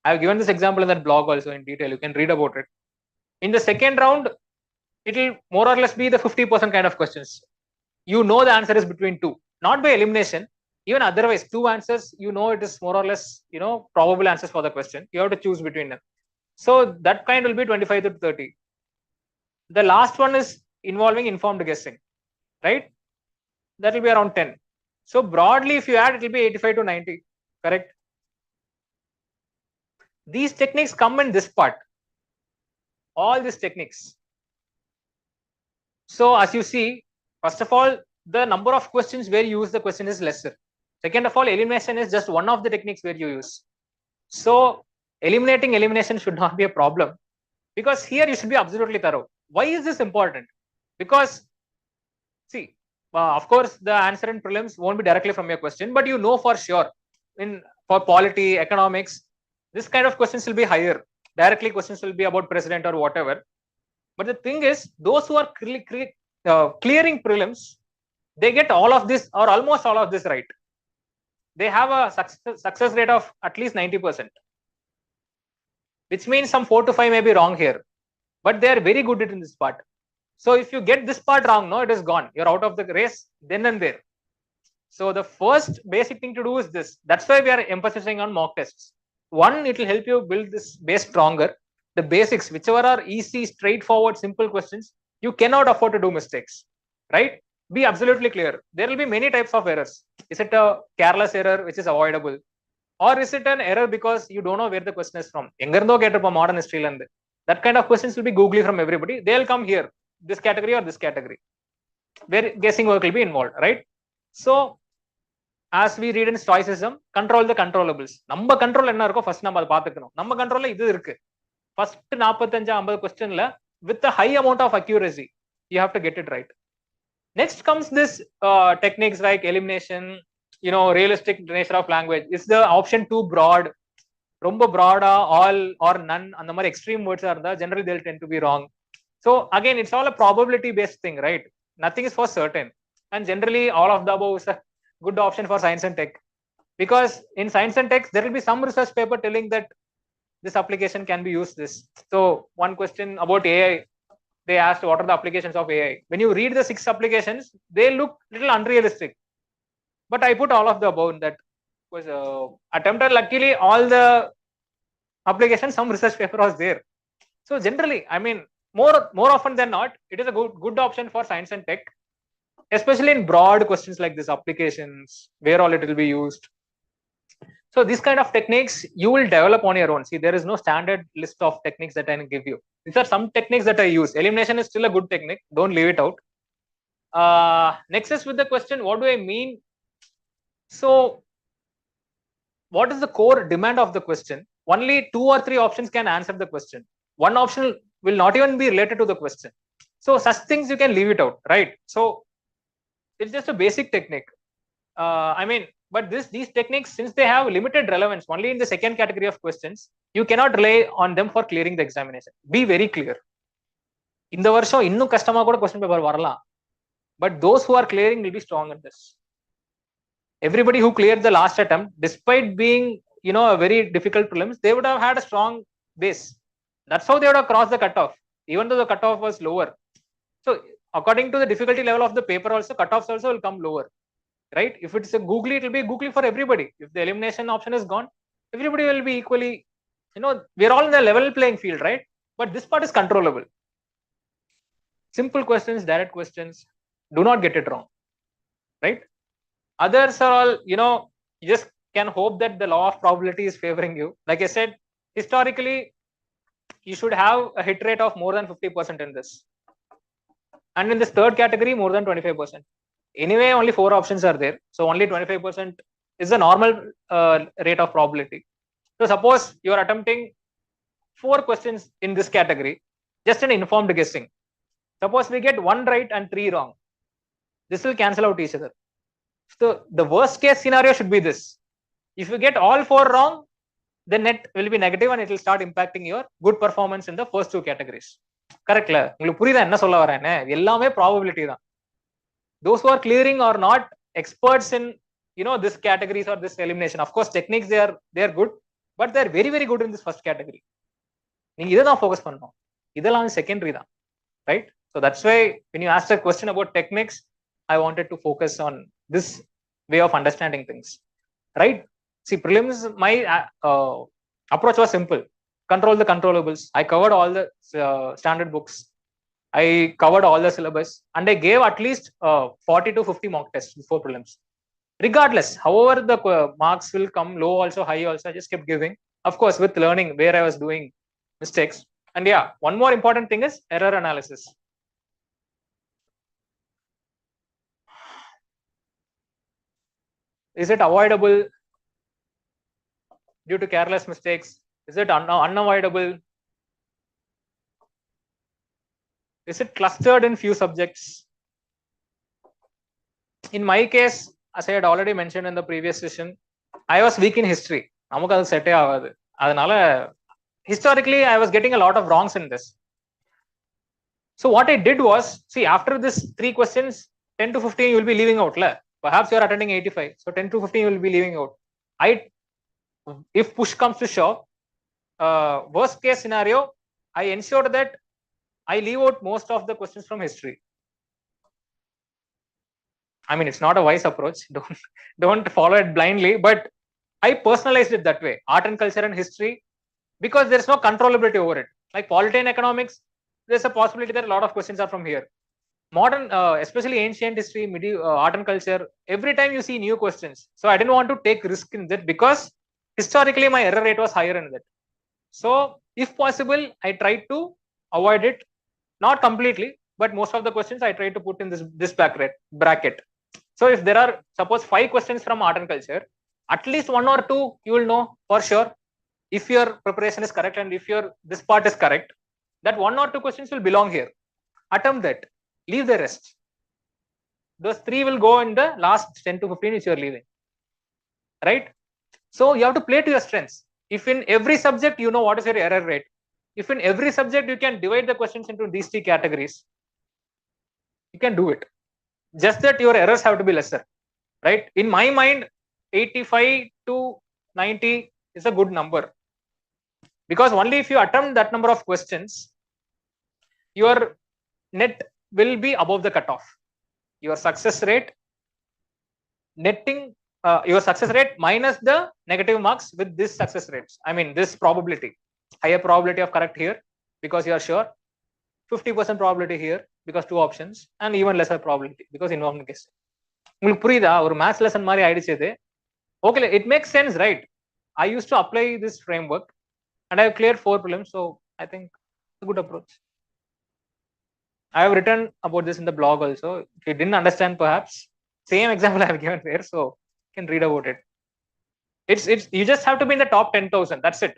I have given this example in that blog also in detail. You can read about it. In the second round, it will more or less be the 50% kind of questions. You know the answer is between two, not by elimination. Even otherwise, two answers, you know it is more or less, probable answers for the question. You have to choose between them. So that kind will be 25 to 30. The last one is involving informed guessing, right? That will be around 10. So broadly, if you add, it will be 85 to 90, correct? These techniques come in this part. All these techniques. So as you see, first of all, the number of questions where you use the question is lesser. Second of all, elimination is just one of the techniques where you use. So eliminating elimination should not be a problem, because here you should be absolutely thorough. Why is this important? Because see, of course, the answer in prelims won't be directly from your question, but you know for sure for polity, economics, this kind of questions will be higher. Directly questions will be about president or whatever. But the thing is, those who are clearing prelims, they get all of this or almost all of this right. They have a success rate of at least 90%, which means some 4 to 5 may be wrong here, but they are very good at in this part. So if you get this part wrong, no, it is gone. You're out of the race then and there. So the first basic thing to do is this. That's why we are emphasizing on mock tests. One, it will help you build this base stronger. The basics, whichever are easy, straightforward, simple questions, you cannot afford to do mistakes, right? Be absolutely clear. There will be many types of errors. Is it a careless error which is avoidable? Or is it an error because you don't know where the question is from? Modern history and that kind of questions will be googly from everybody. They'll come here, this category or this category, where guessing work will be involved, right? So as we read in stoicism, control the controllables. நம்ம control என்ன இருக்கோ first நம்ம அதை பார்த்துக்கணும். நம்ம கண்ட்ரோல்ல இது இருக்கு. ஃபர்ஸ்ட் 45-50 கொஸ்டின்ல with a high amount of accuracy, you have to get it right. Next comes this techniques like elimination, realistic nature of language. Is the option too broad? ரொம்ப broad-ஆ all or none அந்த மாதிரி extreme words are இருந்தா generally they'll tend to be wrong. So again, it's all a probability based thing, right? Nothing is for certain. And generally all of the above is a good option for science and tech, because in science and tech there will be some research paper telling that this application can be used this. So one question about AI, they asked what are the applications of AI. When you read the 6 applications, they look little unrealistic, but I put all of the above. That was attempted. Luckily all the applications, some research paper was there. So generally, I mean, more often than not, it is a good option for science and tech, especially in broad questions like this, applications, where all it will be used. So these kind of techniques you will develop on your own. See, there is no standard list of techniques that I can give you. These are some techniques that I use. Elimination is still a good technique. Don't leave it out. Next is with the question, what do I mean? So what is the core demand of the question? Only 2 or 3 options can answer the question. One option will not even be related to the question. So such things you can leave it out, right? So it's just a basic technique. But these techniques, since they have limited relevance only in the second category of questions, you cannot rely on them for clearing the examination. Be very clear. In the varsho innu kastama kuda question paper varala, but those who are clearing will be strong in this. everybody who cleared the last attempt, despite being, a very difficult prelims, they would have had a strong base. That's how they would have crossed the cutoff, even though the cutoff was lower. So according to the difficulty level of the paper also, cutoffs also will come lower, right? If it's a googly, it will be googly for everybody. If the elimination option is gone, everybody will be equally, we're all in the level playing field, right? But this part is controllable. Simple questions, direct questions, do not get it wrong, right? Others are all, you just can hope that the law of probability is favoring you. Like I said, historically, you should have a hit rate of more than 50% in this. And in this third category, more than 25%. Anyway, only 4 options are there. So only 25% is the normal rate of probability. So suppose you are attempting 4 questions in this category, just an informed guessing. Suppose we get 1 right and 3 wrong. This will cancel out each other. So the worst case scenario should be this. If you get all 4 wrong, the net will be negative and it will start impacting your good performance in the first 2 categories. Correct? உங்களுக்கு புரியுதா என்ன சொல்ல வரேன்னு? எல்லாமே probability தான். Those who are clearing are not experts in, this categories or this elimination. Of course, techniques they are good, but they are very, very good in this first category. நீங்க இதை தான் focus பண்ணணும். இதெல்லாம் secondary தான், right? So that's why when you asked a question about techniques, I wanted to focus on this way of understanding things, right? See, prelims, my approach was simple. Control the controllables. I covered all the standard books. I covered all the syllabus, and I gave at least 40 to 50 mock tests before prelims. Regardless, however the marks will come, low also, high also, I just kept giving. Of course, with learning where I was doing mistakes. And yeah, one more important thing is error analysis. Is it avoidable due to careless mistakes? Is it unavoidable? Is it clustered in few subjects? In my case, as I had already mentioned in the previous session, I was weak in history. நமக்கு அது செட்டே ஆகாது. அதனால historically I was getting a lot of wrongs in this. So what I did was, see, after this 3 questions, 10 to 15 you will be leaving out. Perhaps you are attending 85. So 10 to 15 you will be leaving out. If push comes to shove, worst case scenario, I ensured that I leave out most of the questions from history. I mean, it's not a wise approach. Don't follow it blindly, but I personalized it that way. Art and culture and history, because there's no controllability over it. Like polity and economics, there's a possibility that a lot of questions are from here. Modern, especially ancient history, art and culture, every time you see new questions. So I didn't want to take risk in that because historically my error rate was higher in that. So if possible, I tried to avoid it. Not completely, but most of the questions I try to put in this bracket. So if there are, suppose 5 questions from art and culture, at least 1 or 2 you will know for sure if your preparation is correct and if this part is correct, that 1 or 2 questions will belong here. Attempt that. Leave the rest. Those 3 will go in the last 10 to 15 which you are leaving. Right? So you have to play to your strengths. If in every subject you know what is your error rate, if in every subject you can divide the questions into these 3 categories, you can do it. Just that your errors have to be lesser, right? In my mind, 85 to 90 is a good number, because only if you attempt that number of questions, your net will be above the cutoff. Your success rate, netting your success rate minus the negative marks with this success rates. I mean, this probability. Higher probability of correct here because you are sure, 50% probability here because 2 options, and even lesser probability because informed guessing. உங்களுக்கு புரியுதா? ஒரு maths lesson மாதிரி ஆயிடுச்சு இது. Okay, it makes sense, right? I used to apply this framework and I have cleared 4 prelims, so I think it's a good approach. I have written about this in the blog also. If you didn't understand, perhaps same example I have given there, so you can read about it. It's you just have to be in the top 10,000. That's it.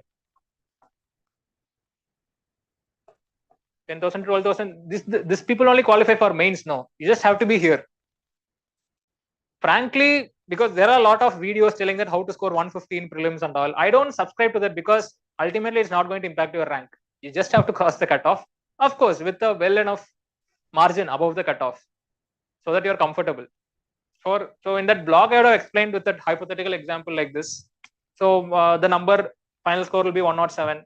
10,000 to 12,000. This people only qualify for mains. No, you just have to be here. Frankly, because there are a lot of videos telling that how to score 150 in prelims and all. I don't subscribe to that because ultimately it's not going to impact your rank. You just have to cross the cutoff, of course, with a well enough margin above the cutoff, so that you're comfortable. So in that blog, I would have explained with that hypothetical example like this. So the number final score will be 107,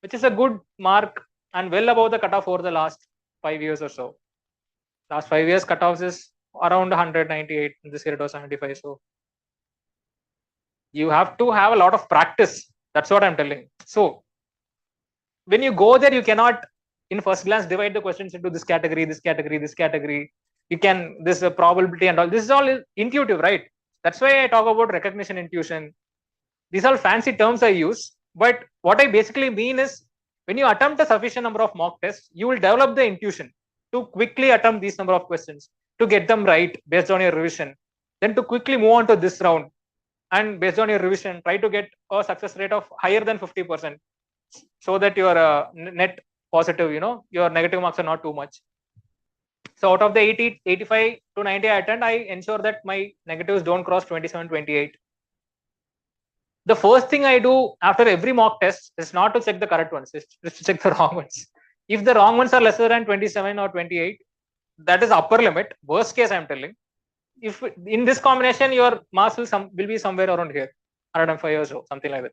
which is a good mark and well above the cutoff over the last 5 years or so. Last 5 years cutoffs is around 198. In this year it was 75. So you have to have a lot of practice. That's what I'm telling. So when you go there, you cannot in first glance divide the questions into this category, this category, this category. You can this probability and all. This is all intuitive, right? That's why I talk about recognition, intuition. These are fancy terms I use, but what I basically mean is when you attempt a sufficient number of mock tests, you will develop the intuition to quickly attempt these number of questions, to get them right based on your revision, then to quickly move on to this round, and based on your revision, try to get a success rate of higher than 50%, so that your net positive, your negative marks are not too much. So out of the 80, 85 to 90 I attend, I ensure that my negatives don't cross 27, 28. The first thing I do after every mock test is not to check the correct ones, it's to check the wrong ones. If the wrong ones are lesser than 27 or 28, that is upper limit. Worst case, I'm telling. If in this combination, your marks will be somewhere around here, 105 or so, something like that.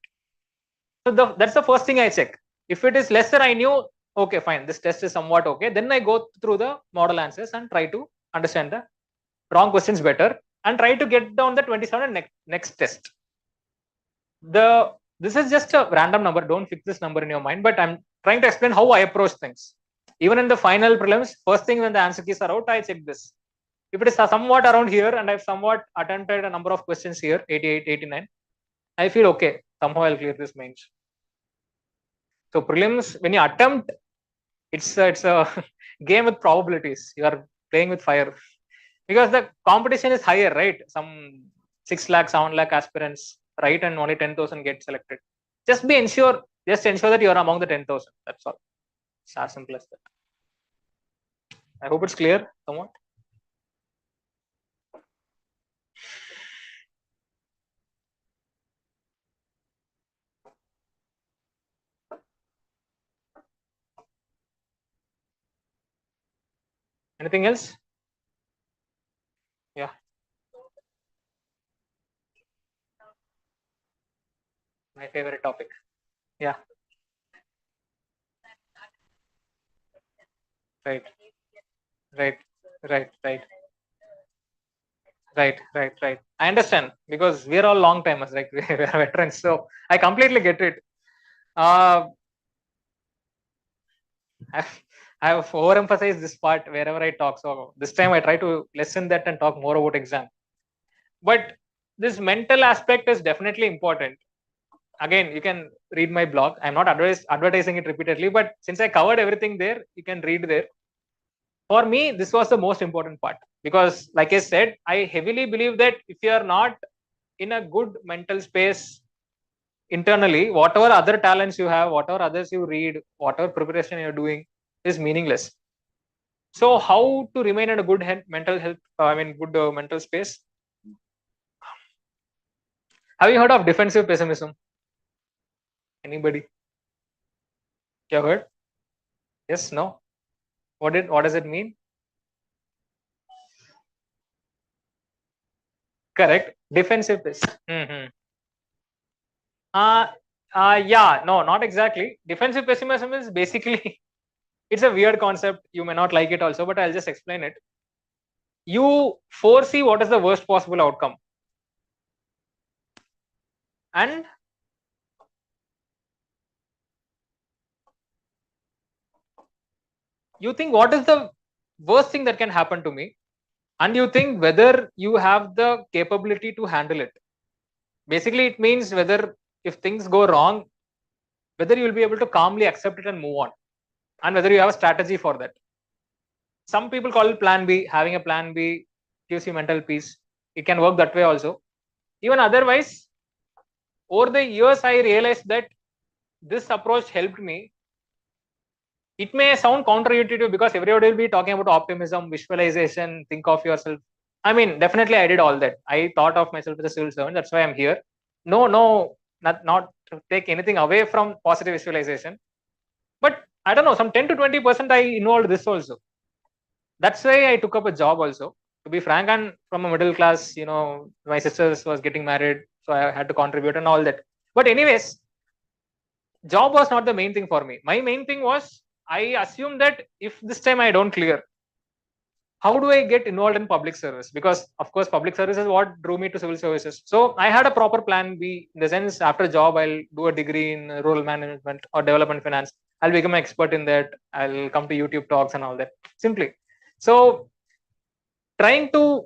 So that's the first thing I check. If it is lesser, I knew, okay, fine, this test is somewhat okay. Then I go through the model answers and try to understand the wrong questions better and try to get down the 27 next test. This is just a random number. Don't fix this number in your mind, but I'm trying to explain how I approach things. Even in the final prelims, first thing when the answer keys are out, I check this. If it is somewhat around here and I've somewhat attempted a number of questions here, 88, 89, I feel okay. Somehow I'll clear this mains. So prelims, when you attempt, it's a game with probabilities. You are playing with fire because the competition is higher, right? Some 6 lakh, 7 lakh aspirants, right? And only 10,000 get selected. Just ensure that you are among the 10,000. That's all. It's as simple as that. I hope it's clear somewhat. Anything else? Yeah. My favorite topic. Yeah. Right. I understand because we're all long timers, like we are veterans. So I completely get it. I have overemphasized this part wherever I talk. So this time I try to lessen that and talk more about exam. But this mental aspect is definitely important. Again, you can read my blog. I'm not advertising it repeatedly, but since I covered everything there, you can read there. For me, this was the most important part because, like I said, I heavily believe that if you are not in a good mental space internally, whatever other talents you have, whatever others you read, whatever preparation you're doing is meaningless. So how to remain in a good mental health, good mental space? Have you heard of defensive pessimism? Anybody? You have heard? Yes, no? What does it mean? Correct. Defensive pessimism. Yeah, no, not exactly. Defensive pessimism is basically, it's a weird concept. You may not like it also, but I'll just explain it. You foresee what is the worst possible outcome. And you think, what is the worst thing that can happen to me? And you think whether you have the capability to handle it. Basically, it means whether if things go wrong, whether you will be able to calmly accept it and move on. And whether you have a strategy for that. Some people call it plan B. Having a plan B gives you mental peace. It can work that way also. Even otherwise, over the years, I realized that this approach helped me. It may sound counterintuitive because everybody will be talking about optimism, visualization, think of yourself. I mean, definitely I did all that. I thought of myself as a civil servant. That's why I'm here. No, not to take anything away from positive visualization. But I don't know, some 10 to 20% I involved this also. That's why I took up a job also. to be frank, and from a middle class, you know, my sisters was getting married, so I had to contribute and all that. But anyways, job was not the main thing for me. My main thing was, I assumed that if this time I don't clear, how do I get involved in public service? Because of course, public service is what drew me to civil services. So I had a proper plan B, in the sense, after job, I'll do a degree in rural management or development finance. I'll become an expert in that. I'll come to YouTube talks and all that. Simply. So trying to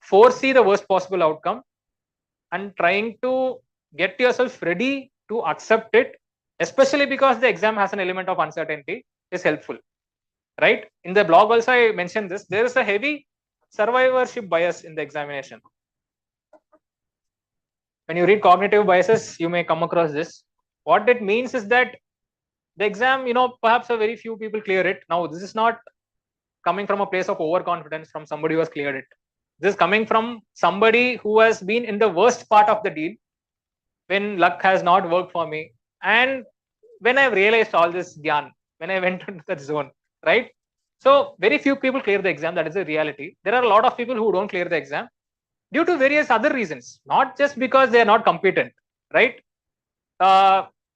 foresee the worst possible outcome and trying to get yourself ready to accept it, especially because the exam has an element of uncertainty, is helpful. Right? In the blog also I mentioned this. There is a heavy survivorship bias in the examination. When you read cognitive biases, you may come across this. What it means is that the exam, you know, perhaps a very few people clear it. Now, this is not coming from a place of overconfidence from somebody who has cleared it. This is coming from somebody who has been in the worst part of the deal, when luck has not worked for me, and when I realized all this gyan, when I went into that zone, right? So very few people clear the exam. That is the reality. There are a lot of people who don't clear the exam due to various other reasons, not just because they are not competent, right?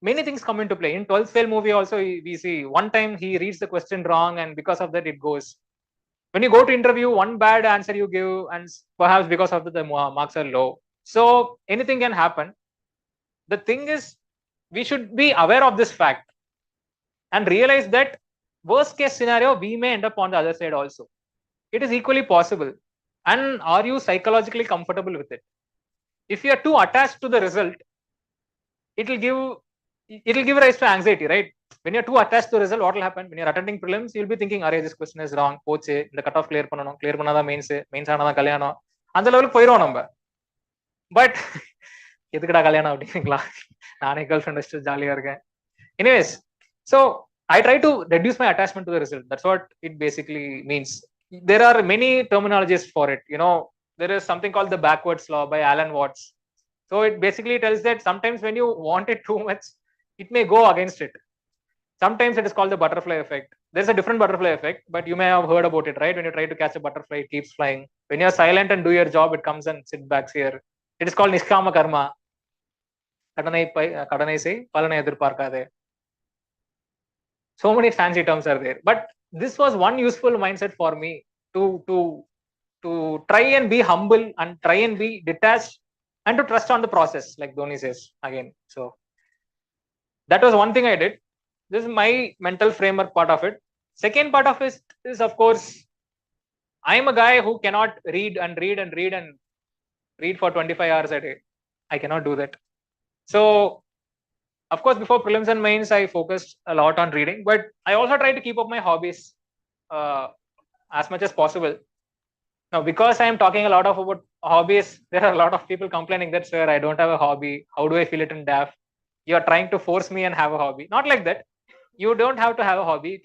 Many things come into play. In 12th fail movie also, we see one time he reads the question wrong, and because of that it goes. When you go to interview, one bad answer you give, and perhaps because of that the marks are low. So anything can happen. The thing is, we should be aware of this fact and realize that worst case scenario, we may end up on the other side also. It is equally possible. And are you psychologically comfortable with it? If you are too attached to the result, it will give rise to anxiety, right? When you're too attached to the result, what will happen? When you're attending prelims, you'll be thinking, "Arey, this question is wrong. Poche, the cutoff clear பண்ணாதான் mains ஆனதான் கல்யாணம்." அந்த லெவலுக்கு போயிடுவோம் நம்ம. But எதுக்குடா கல்யாணம் அப்படிங்களா? நானே கேர்ள் ஃப்ரெண்ட் வச்சுட்டு ஜாலியா இருக்கேன். Anyways, so I try to reduce my attachment to the result. That's what it basically means. There are many terminologies for it. You know, there is something called the backwards law by Alan Watts. So it basically tells that sometimes when you want it too much, it may go against it. Sometimes it is called the butterfly effect. There's a different butterfly effect, but you may have heard about it, right? When you try to catch a butterfly, it keeps flying. When you're silent and do your job, it comes and sits back here. It is called Nishkama Karma. கடனை செய், பலனை எதிர்பார்க்காதே. So many fancy terms are there, but this was one useful mindset for me to try and be humble and try and be detached and to trust on the process, like Dhoni says again. So that was one thing I did. This is my mental framework part of it. Second part of it is, of course, I am a guy who cannot read for 25 hours a day. I cannot do that. So of course, before prelims and mains, I focused a lot on reading, but I also try to keep up my hobbies as much as possible. Now, because I am talking a lot about hobbies, there are a lot of people complaining that, "Sir, I don't have a hobby. How do I feel it in DAF? You are trying to force me and have a hobby." Not like that. You don't have to have a hobby. You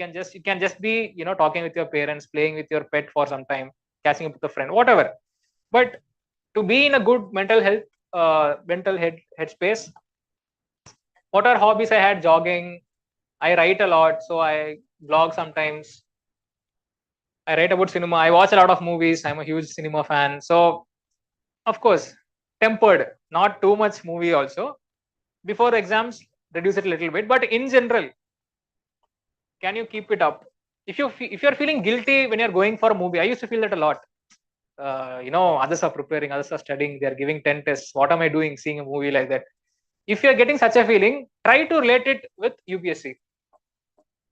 can just be, you know, talking with your parents, playing with your pet for some time, catching up with a friend, whatever. But to be in a good mental headspace, what are hobbies I had? Jogging. I write a lot, so I blog sometimes. I write about cinema. I watch a lot of movies. I'm a huge cinema fan. So, of course, tempered, not too much movie also. Before exams, reduce it a little bit. But in general, can you keep it up? If you're feeling guilty when you're going for a movie, I used to feel that a lot. You know, others are preparing, others are studying, they're giving 10 tests. What am I doing seeing a movie like that? If you're getting such a feeling, try to relate it with UPSC.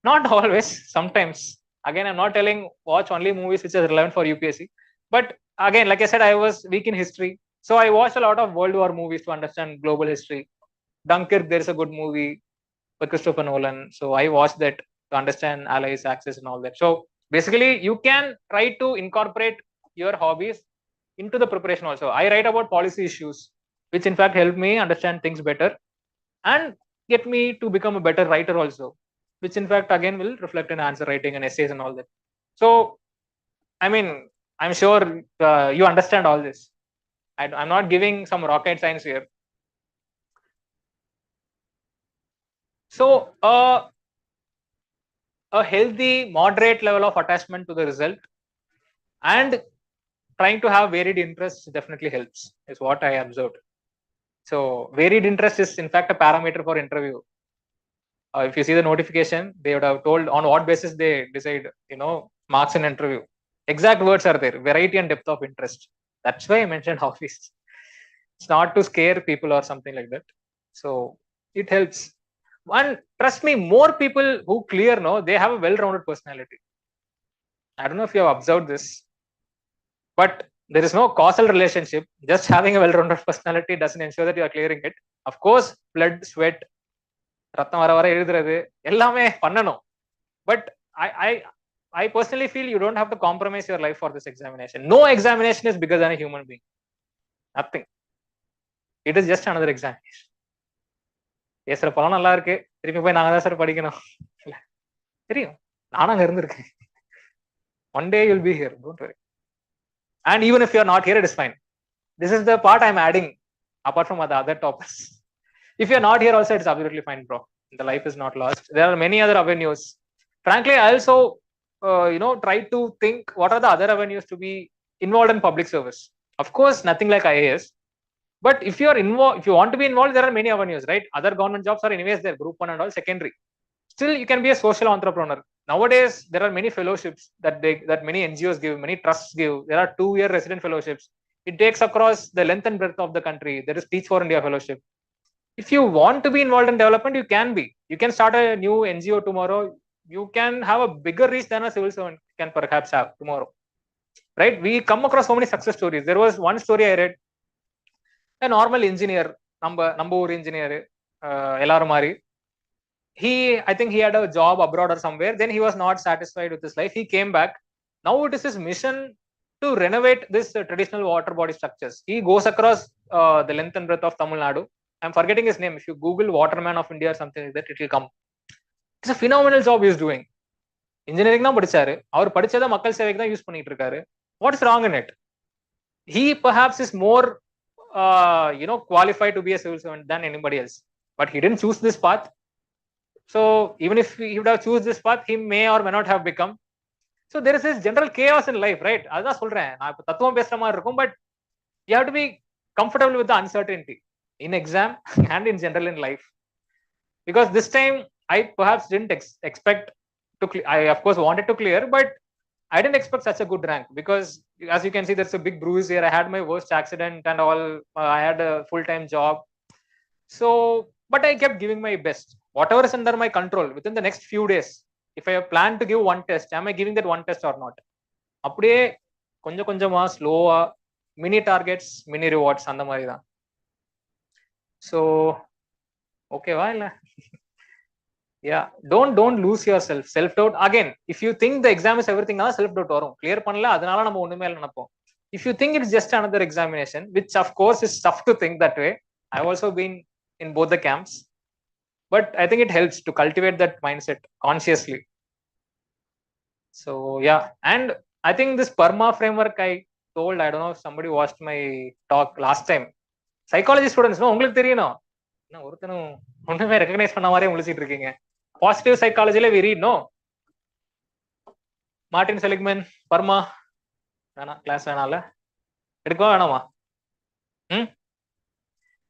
Not always, sometimes. Again, I'm not telling watch only movies which are relevant for UPSC. But again, like I said, I was weak in history. So I watched a lot of World War movies to understand global history. Dunkirk, there's a good movie by Christopher Nolan. So I watched that to understand Allies, Axis and all that. So basically, you can try to incorporate your hobbies into the preparation also. I write about policy issues, which in fact help me understand things better and get me to become a better writer also, which in fact again will reflect in answer writing and essays and all that. So, I mean, I'm sure you understand all this. I'm not giving some rocket science here. So, a healthy, moderate level of attachment to the result and trying to have varied interests definitely helps, is what I observed. So varied interest is in fact a parameter for interview. If you see the notification, they would have told on what basis they decide, marks in interview. Exact words are there: variety and depth of interest. That's why I mentioned hobbies. It's not to scare people or something like that. So it helps. And trust me, more people who clear, they have a well-rounded personality. I don't know if you have observed this, but there is no causal relationship. Just having a well-rounded personality doesn't ensure that you are clearing it. Of course, blood, sweat, ரத்தம் வர வர எழுதுறது எல்லாமே பண்ணணும். But I personally feel you don't have to compromise your life for this examination. No examination is bigger than a human being. Nothing. It is just another examination. பேசுற பழம் நல்லா இருக்கு, திருப்பி போய் நாங்க தான் சார் படிக்கணும். தெரியும், நானும் அங்க இருந்திருக்கேன். One day you'll be here, don't worry. And even if you're not here, it is fine. This is the part I'm adding apart from the other topics. If you're not here also, it's absolutely fine, bro. The life is not lost. There are many other avenues. Frankly, I also try to think what are the other avenues to be involved in public service. Of course, nothing like IAS, but if you are involved, if you want to be involved, there are many avenues, right? Other government jobs are anyways there, group 1 and all secondary. Still you can be a social entrepreneur. Nowadays there are many fellowships that many NGOs give, many trusts give. There are 2-year resident fellowships. It takes across the length and breadth of the country. There is Teach for India fellowship. If you want to be involved in development, you can be. You can start a new NGO tomorrow. You can have a bigger reach than a civil servant can perhaps have tomorrow, right? We come across so many success stories. There was one story I read. A normal engineer, number engineer, Elarumari. I think he had a job abroad or somewhere. Then he was not satisfied with his life. He came back. Now it is his mission to renovate this traditional water body structures. He goes across the length and breadth of Tamil Nadu. I'm forgetting his name. If you Google Waterman of India or something like that, it will come. It's a phenomenal job he is doing. Engineering தான் படிச்சாரு, அவர் படிச்சதை மக்கள் சேவைக்கு தான் use பண்ணிட்டு இருக்காரு. What is wrong in it? He perhaps is more qualified to be a civil servant than anybody else, but he didn't choose this path. So even if he would have choose this path, he may or may not have become. So there is this general chaos in life, right? அதான் சொல்றேன், நான் இப்ப தத்துவம் பேசுற மாதிரி இருக்கும், but you have to be comfortable with the uncertainty in exam and in general in life. Because this time I perhaps didn't expect to I of course wanted to clear, but I didn't expect such a good rank, because as you can see, there's a big bruise here. I had my worst accident and all. I had a full-time job. So, but I kept giving my best. Whatever is under my control, within the next few days, if I have planned to give one test, am I giving that one test or not? அப்படியே கொஞ்சம் கொஞ்சமா ஸ்லோவா mini targets mini rewards அந்த மாதிரி தான். So ஓகேவா இல்லை? Yeah, don't lose yourself. Self doubt again. If you think the exam is everything, now self doubt varum. Clear பண்ணல, அதனால நம்ம ஒண்ணுமே இல்ல நினைப்போம். If you think it's just another examination, which of course is tough to think that way. I've also been in both the camps, but I think it helps to cultivate that mindset consciously. So yeah, and I think this PERMA framework I told, I don't know if somebody watched my talk last time. Psychology students, no, உங்களுக்கு தெரியணும். நான் ஒருத்தனும் ஒண்ணுமே recognise பண்ண மாதிரியே முழிச்சிட்டு இருக்கீங்க. Positive சைக்காலஜில we read, no? Martin Seligman, பர்மா வேணாம், கிளாஸ் வேணாம்ல, எடுக்கவா வேணாமா?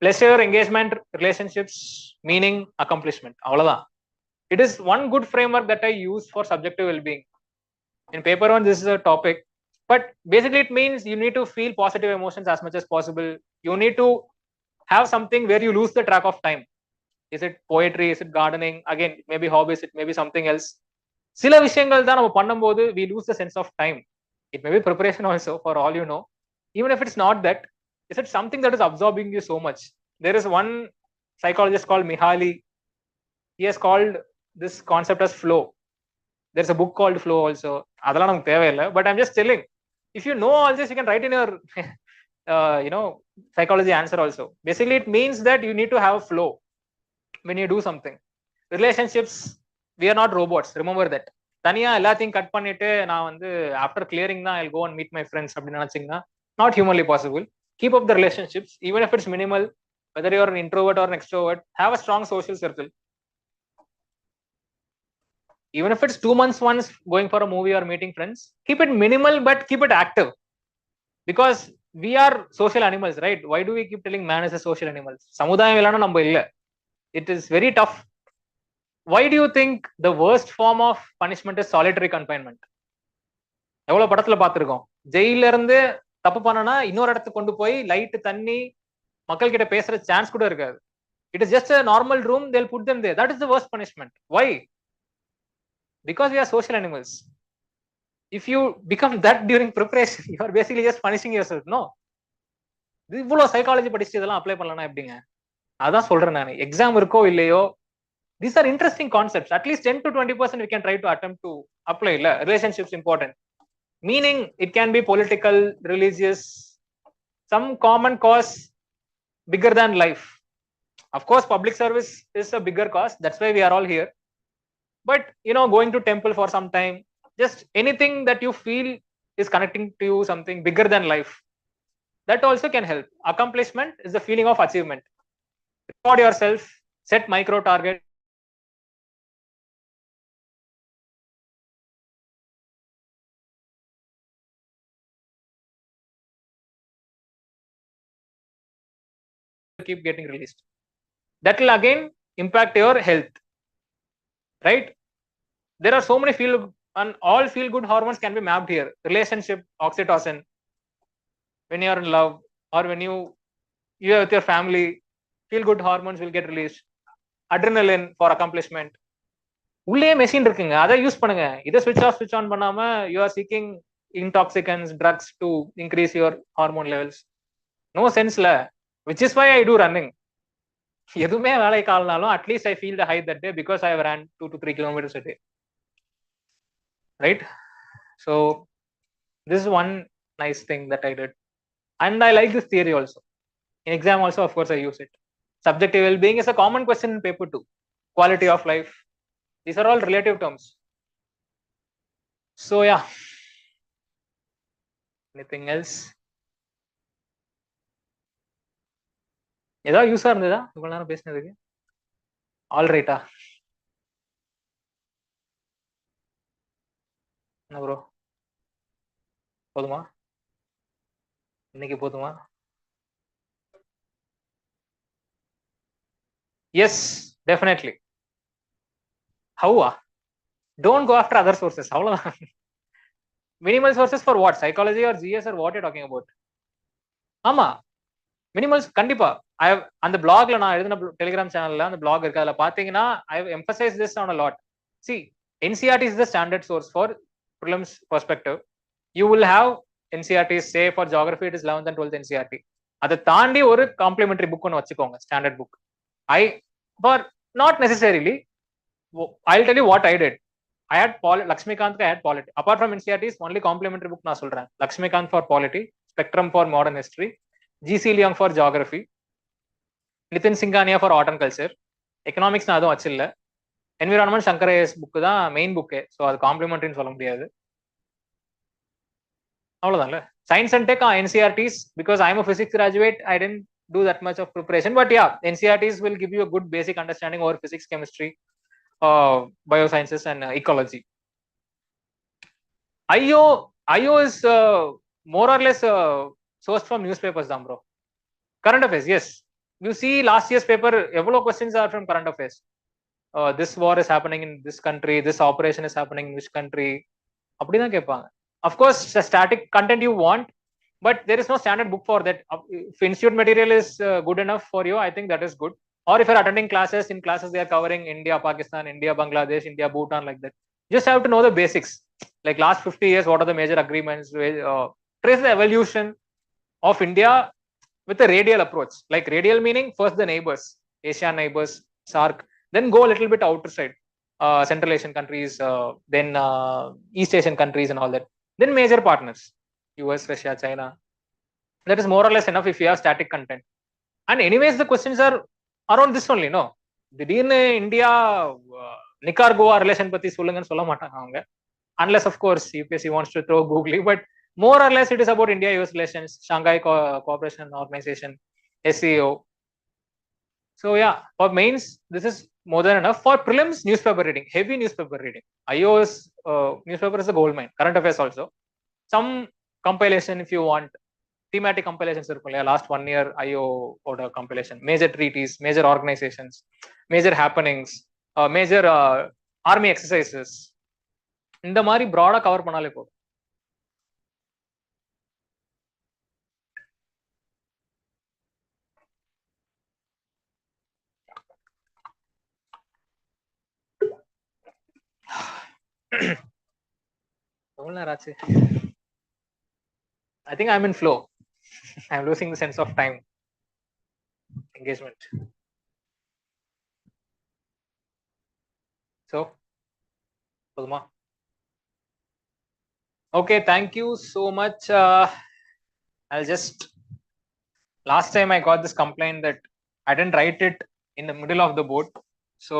Pleasure, engagement, relationships, meaning, accomplishment, அவ்வளவுதான். It is one good framework that I use for subjective well-being. In paper 1, this is a topic, but basically it means you need to feel positive emotions as much as possible. You need to have something where you lose the track of time. Is it poetry? Is it gardening? Again, maybe hobbies, it may be something else. சில விஷயங்கள் தான் நம்ம பண்ணும்போது we lose the sense of time. It may be preparation also, for all you know. Even if it's not that, is it something that is absorbing you so much? There is one psychologist called Mihaly. He has called this concept as flow. There's a book called Flow also. அதெல்லாம் நமக்கு தேவையில்லை, but I'm just telling, if you know all this, you can write in your psychology answer also. Basically it means that you need to have a flow when you do something. Relationships, we are not robots, remember that. தனியா எல்லாத்தையும் cut பண்ணிட்டு நான் வந்து after clearing தான் I'll go and meet my friends அப்படின்னு நினைச்சீங்கன்னா not humanly possible. Keep up the relationships, even if it's minimal, whether you're an introvert or an extrovert. Have a strong social circle. Even if it's 2 months once going for a movie or meeting friends, keep it minimal but keep it active. because we are social animals, right? Why do we keep telling man is a social animal? Samudayam illana namba illa. It is very tough. Why do you think the worst form of punishment is solitary confinement? எவ்வளவு படத்துல பார்த்திருக்கோம். ஜெயில இருந்து தப்பு பண்ணனா இன்னொரு இடத்துக்கு கொண்டு போய் லைட் தண்ணி மக்கள் கிட்ட பேசுற சான்ஸ் கூட இருக்காது. It is just a normal room, they'll put them there. That is the worst punishment. Why? Because we are social animals. If you become that during preparation, you are basically just punishing yourself. No. இவ்வளவு psychology படிச்சு இதெல்லாம் apply பண்ணலனா எப்படிங்க? அதான் சொல்றேன் நான். Exam இருக்கோ இல்லையோ, these are interesting concepts. At least 10 to 20% we can try to attempt to apply. Relationships important. Meaning it can be political, religious, some common cause bigger than life. Of course, public service is a bigger cause. That's why we are all here. But going to temple for some time, just anything that you feel is connecting to you something bigger than life, that also can help. Accomplishment is the feeling of achievement. Reward yourself, set micro target. Keep getting released. That will again impact your health, right? There are so many all feel good hormones can be mapped here. Relationship, oxytocin, when you are in love or when you are with your family, feel good hormones will get released. Adrenaline for accomplishment. உள்ளே machine இருக்குங்க, அதை use பண்ணுங்க. இதை switch on பண்ணாம you are seeking intoxicants, drugs to increase your hormone levels. No sense la. Which is why I do running. எதுவுமே வேலை காலனாலும் at least I feel the height that day because I have ran 2 to 3 kilometers a day. Right? So this is one nice thing that I did. And I like this theory also. In exam also, of course, I use it. Subjective well-being is a common question in paper 2. Quality of life. These are all relative terms. So yeah. Anything else? ஏதாவது யூஸா இருந்ததா இவ்வளவு நேரம் பேசினதுக்கு? All ரைட்டா? என்ன bro, போதுமா? இன்னைக்கு போதுமா? Yes, definitely. How? Don't go after other sources. அவ்வளவுதான். Minimal sources for what? Psychology or GS or what you're talking about? ஆமா, மினிமல்ஸ் கண்டிப்பா. I have அந்த பிளாக்ல நான் எழுதின டெலிகிராம் சேனல்ல அந்த பிளாக் இருக்கு, அதுல பாத்தீங்கன்னா I have emphasized this on a lot. See, NCERT is the standard source for prelims perspective. You will have NCERTs, say for geography it is 11th and 12th NCERT. அதை தாண்டி ஒரு complementary book ஒன்று வச்சுக்கோங்க, standard book. For not necessarily, I'll tell you what I did. I had Lakshmikant, I had polity. Apart from NCERTs, only complementary book நான் சொல்றேன். Lakshmikant for polity, Spectrum for modern history, GC Leong for geography, Nitin Singhania for art and culture. Economics நான் அதுவும் வச்சில்ல. Environment Shankar IAS book தான் main book. So அது காம்ப்ளிமெண்ட்ரின்னு சொல்ல முடியாது. அவ்வளோதான்ல. Science and tech NCERTs, because I'm a physics graduate, I didn't do that much of preparation. But yeah, NCERTs will give you a good basic understanding over physics, chemistry, biosciences and ecology. IO is more or less sourced from newspapers, bro. Current affairs, yes. You see last year's paper, evlo questions are from current affairs. This war is happening in this country, this operation is happening in which country. அப்படிதான் கேட்பாங்க. Of course, the static content you want, but there is no standard book for that. If institute material is good enough for you, I think that is good. Or if you're attending classes, in classes they are covering India, Pakistan, India, Bangladesh, India, Bhutan, like that. You just have to know the basics. Like last 50 years, what are the major agreements? Trace the evolution of India with a radial approach. Like radial meaning first the neighbors, Asian neighbors, SAARC, then go a little bit outer side, Central Asian countries, then East Asian countries and all that. Then major partners, US, Russia, China. That is more or less enough if you have static content. And anyways, the questions are around this only, no? திடீர்னு India நிக்கார்குவா relation பத்தி சொல்லுங்கன்னு சொல்ல மாட்டாங்க அவங்க. Unless of course UPSC wants to throw googly, but more or less it is about India-US relations, Shanghai Cooperation Organization, SEO. So yeah, for mains this is more than enough. For prelims, newspaper reading, heavy newspaper reading. IO's newspaper is a gold mine. Current affairs also, some compilation if you want, thematic compilations last 1 year IO order compilation, major treaties, major organizations, major happenings, major army exercises. இந்த மாதிரி broad cover பண்ணாலே போதும். I think I'm in flow. I'm losing the sense of time. Engagement. So, okay, thank you so much. I'll just, last time I got this complaint that I didn't write it in the middle of the board. So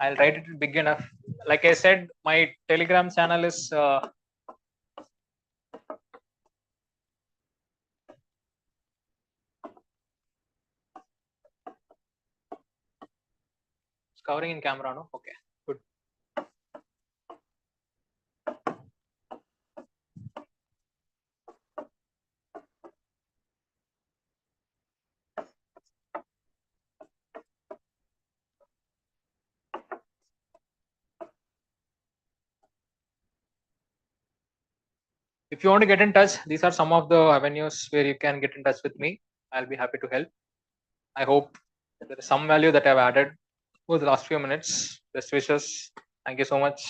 I'll write it big enough. Like I said, my Telegram channel is covering in camera, no? Okay, good. If you want to get in touch, these are some of the avenues where you can get in touch with me. I'll be happy to help. I hope there is some value that I've added over the last few minutes. Best wishes. Thank you so much.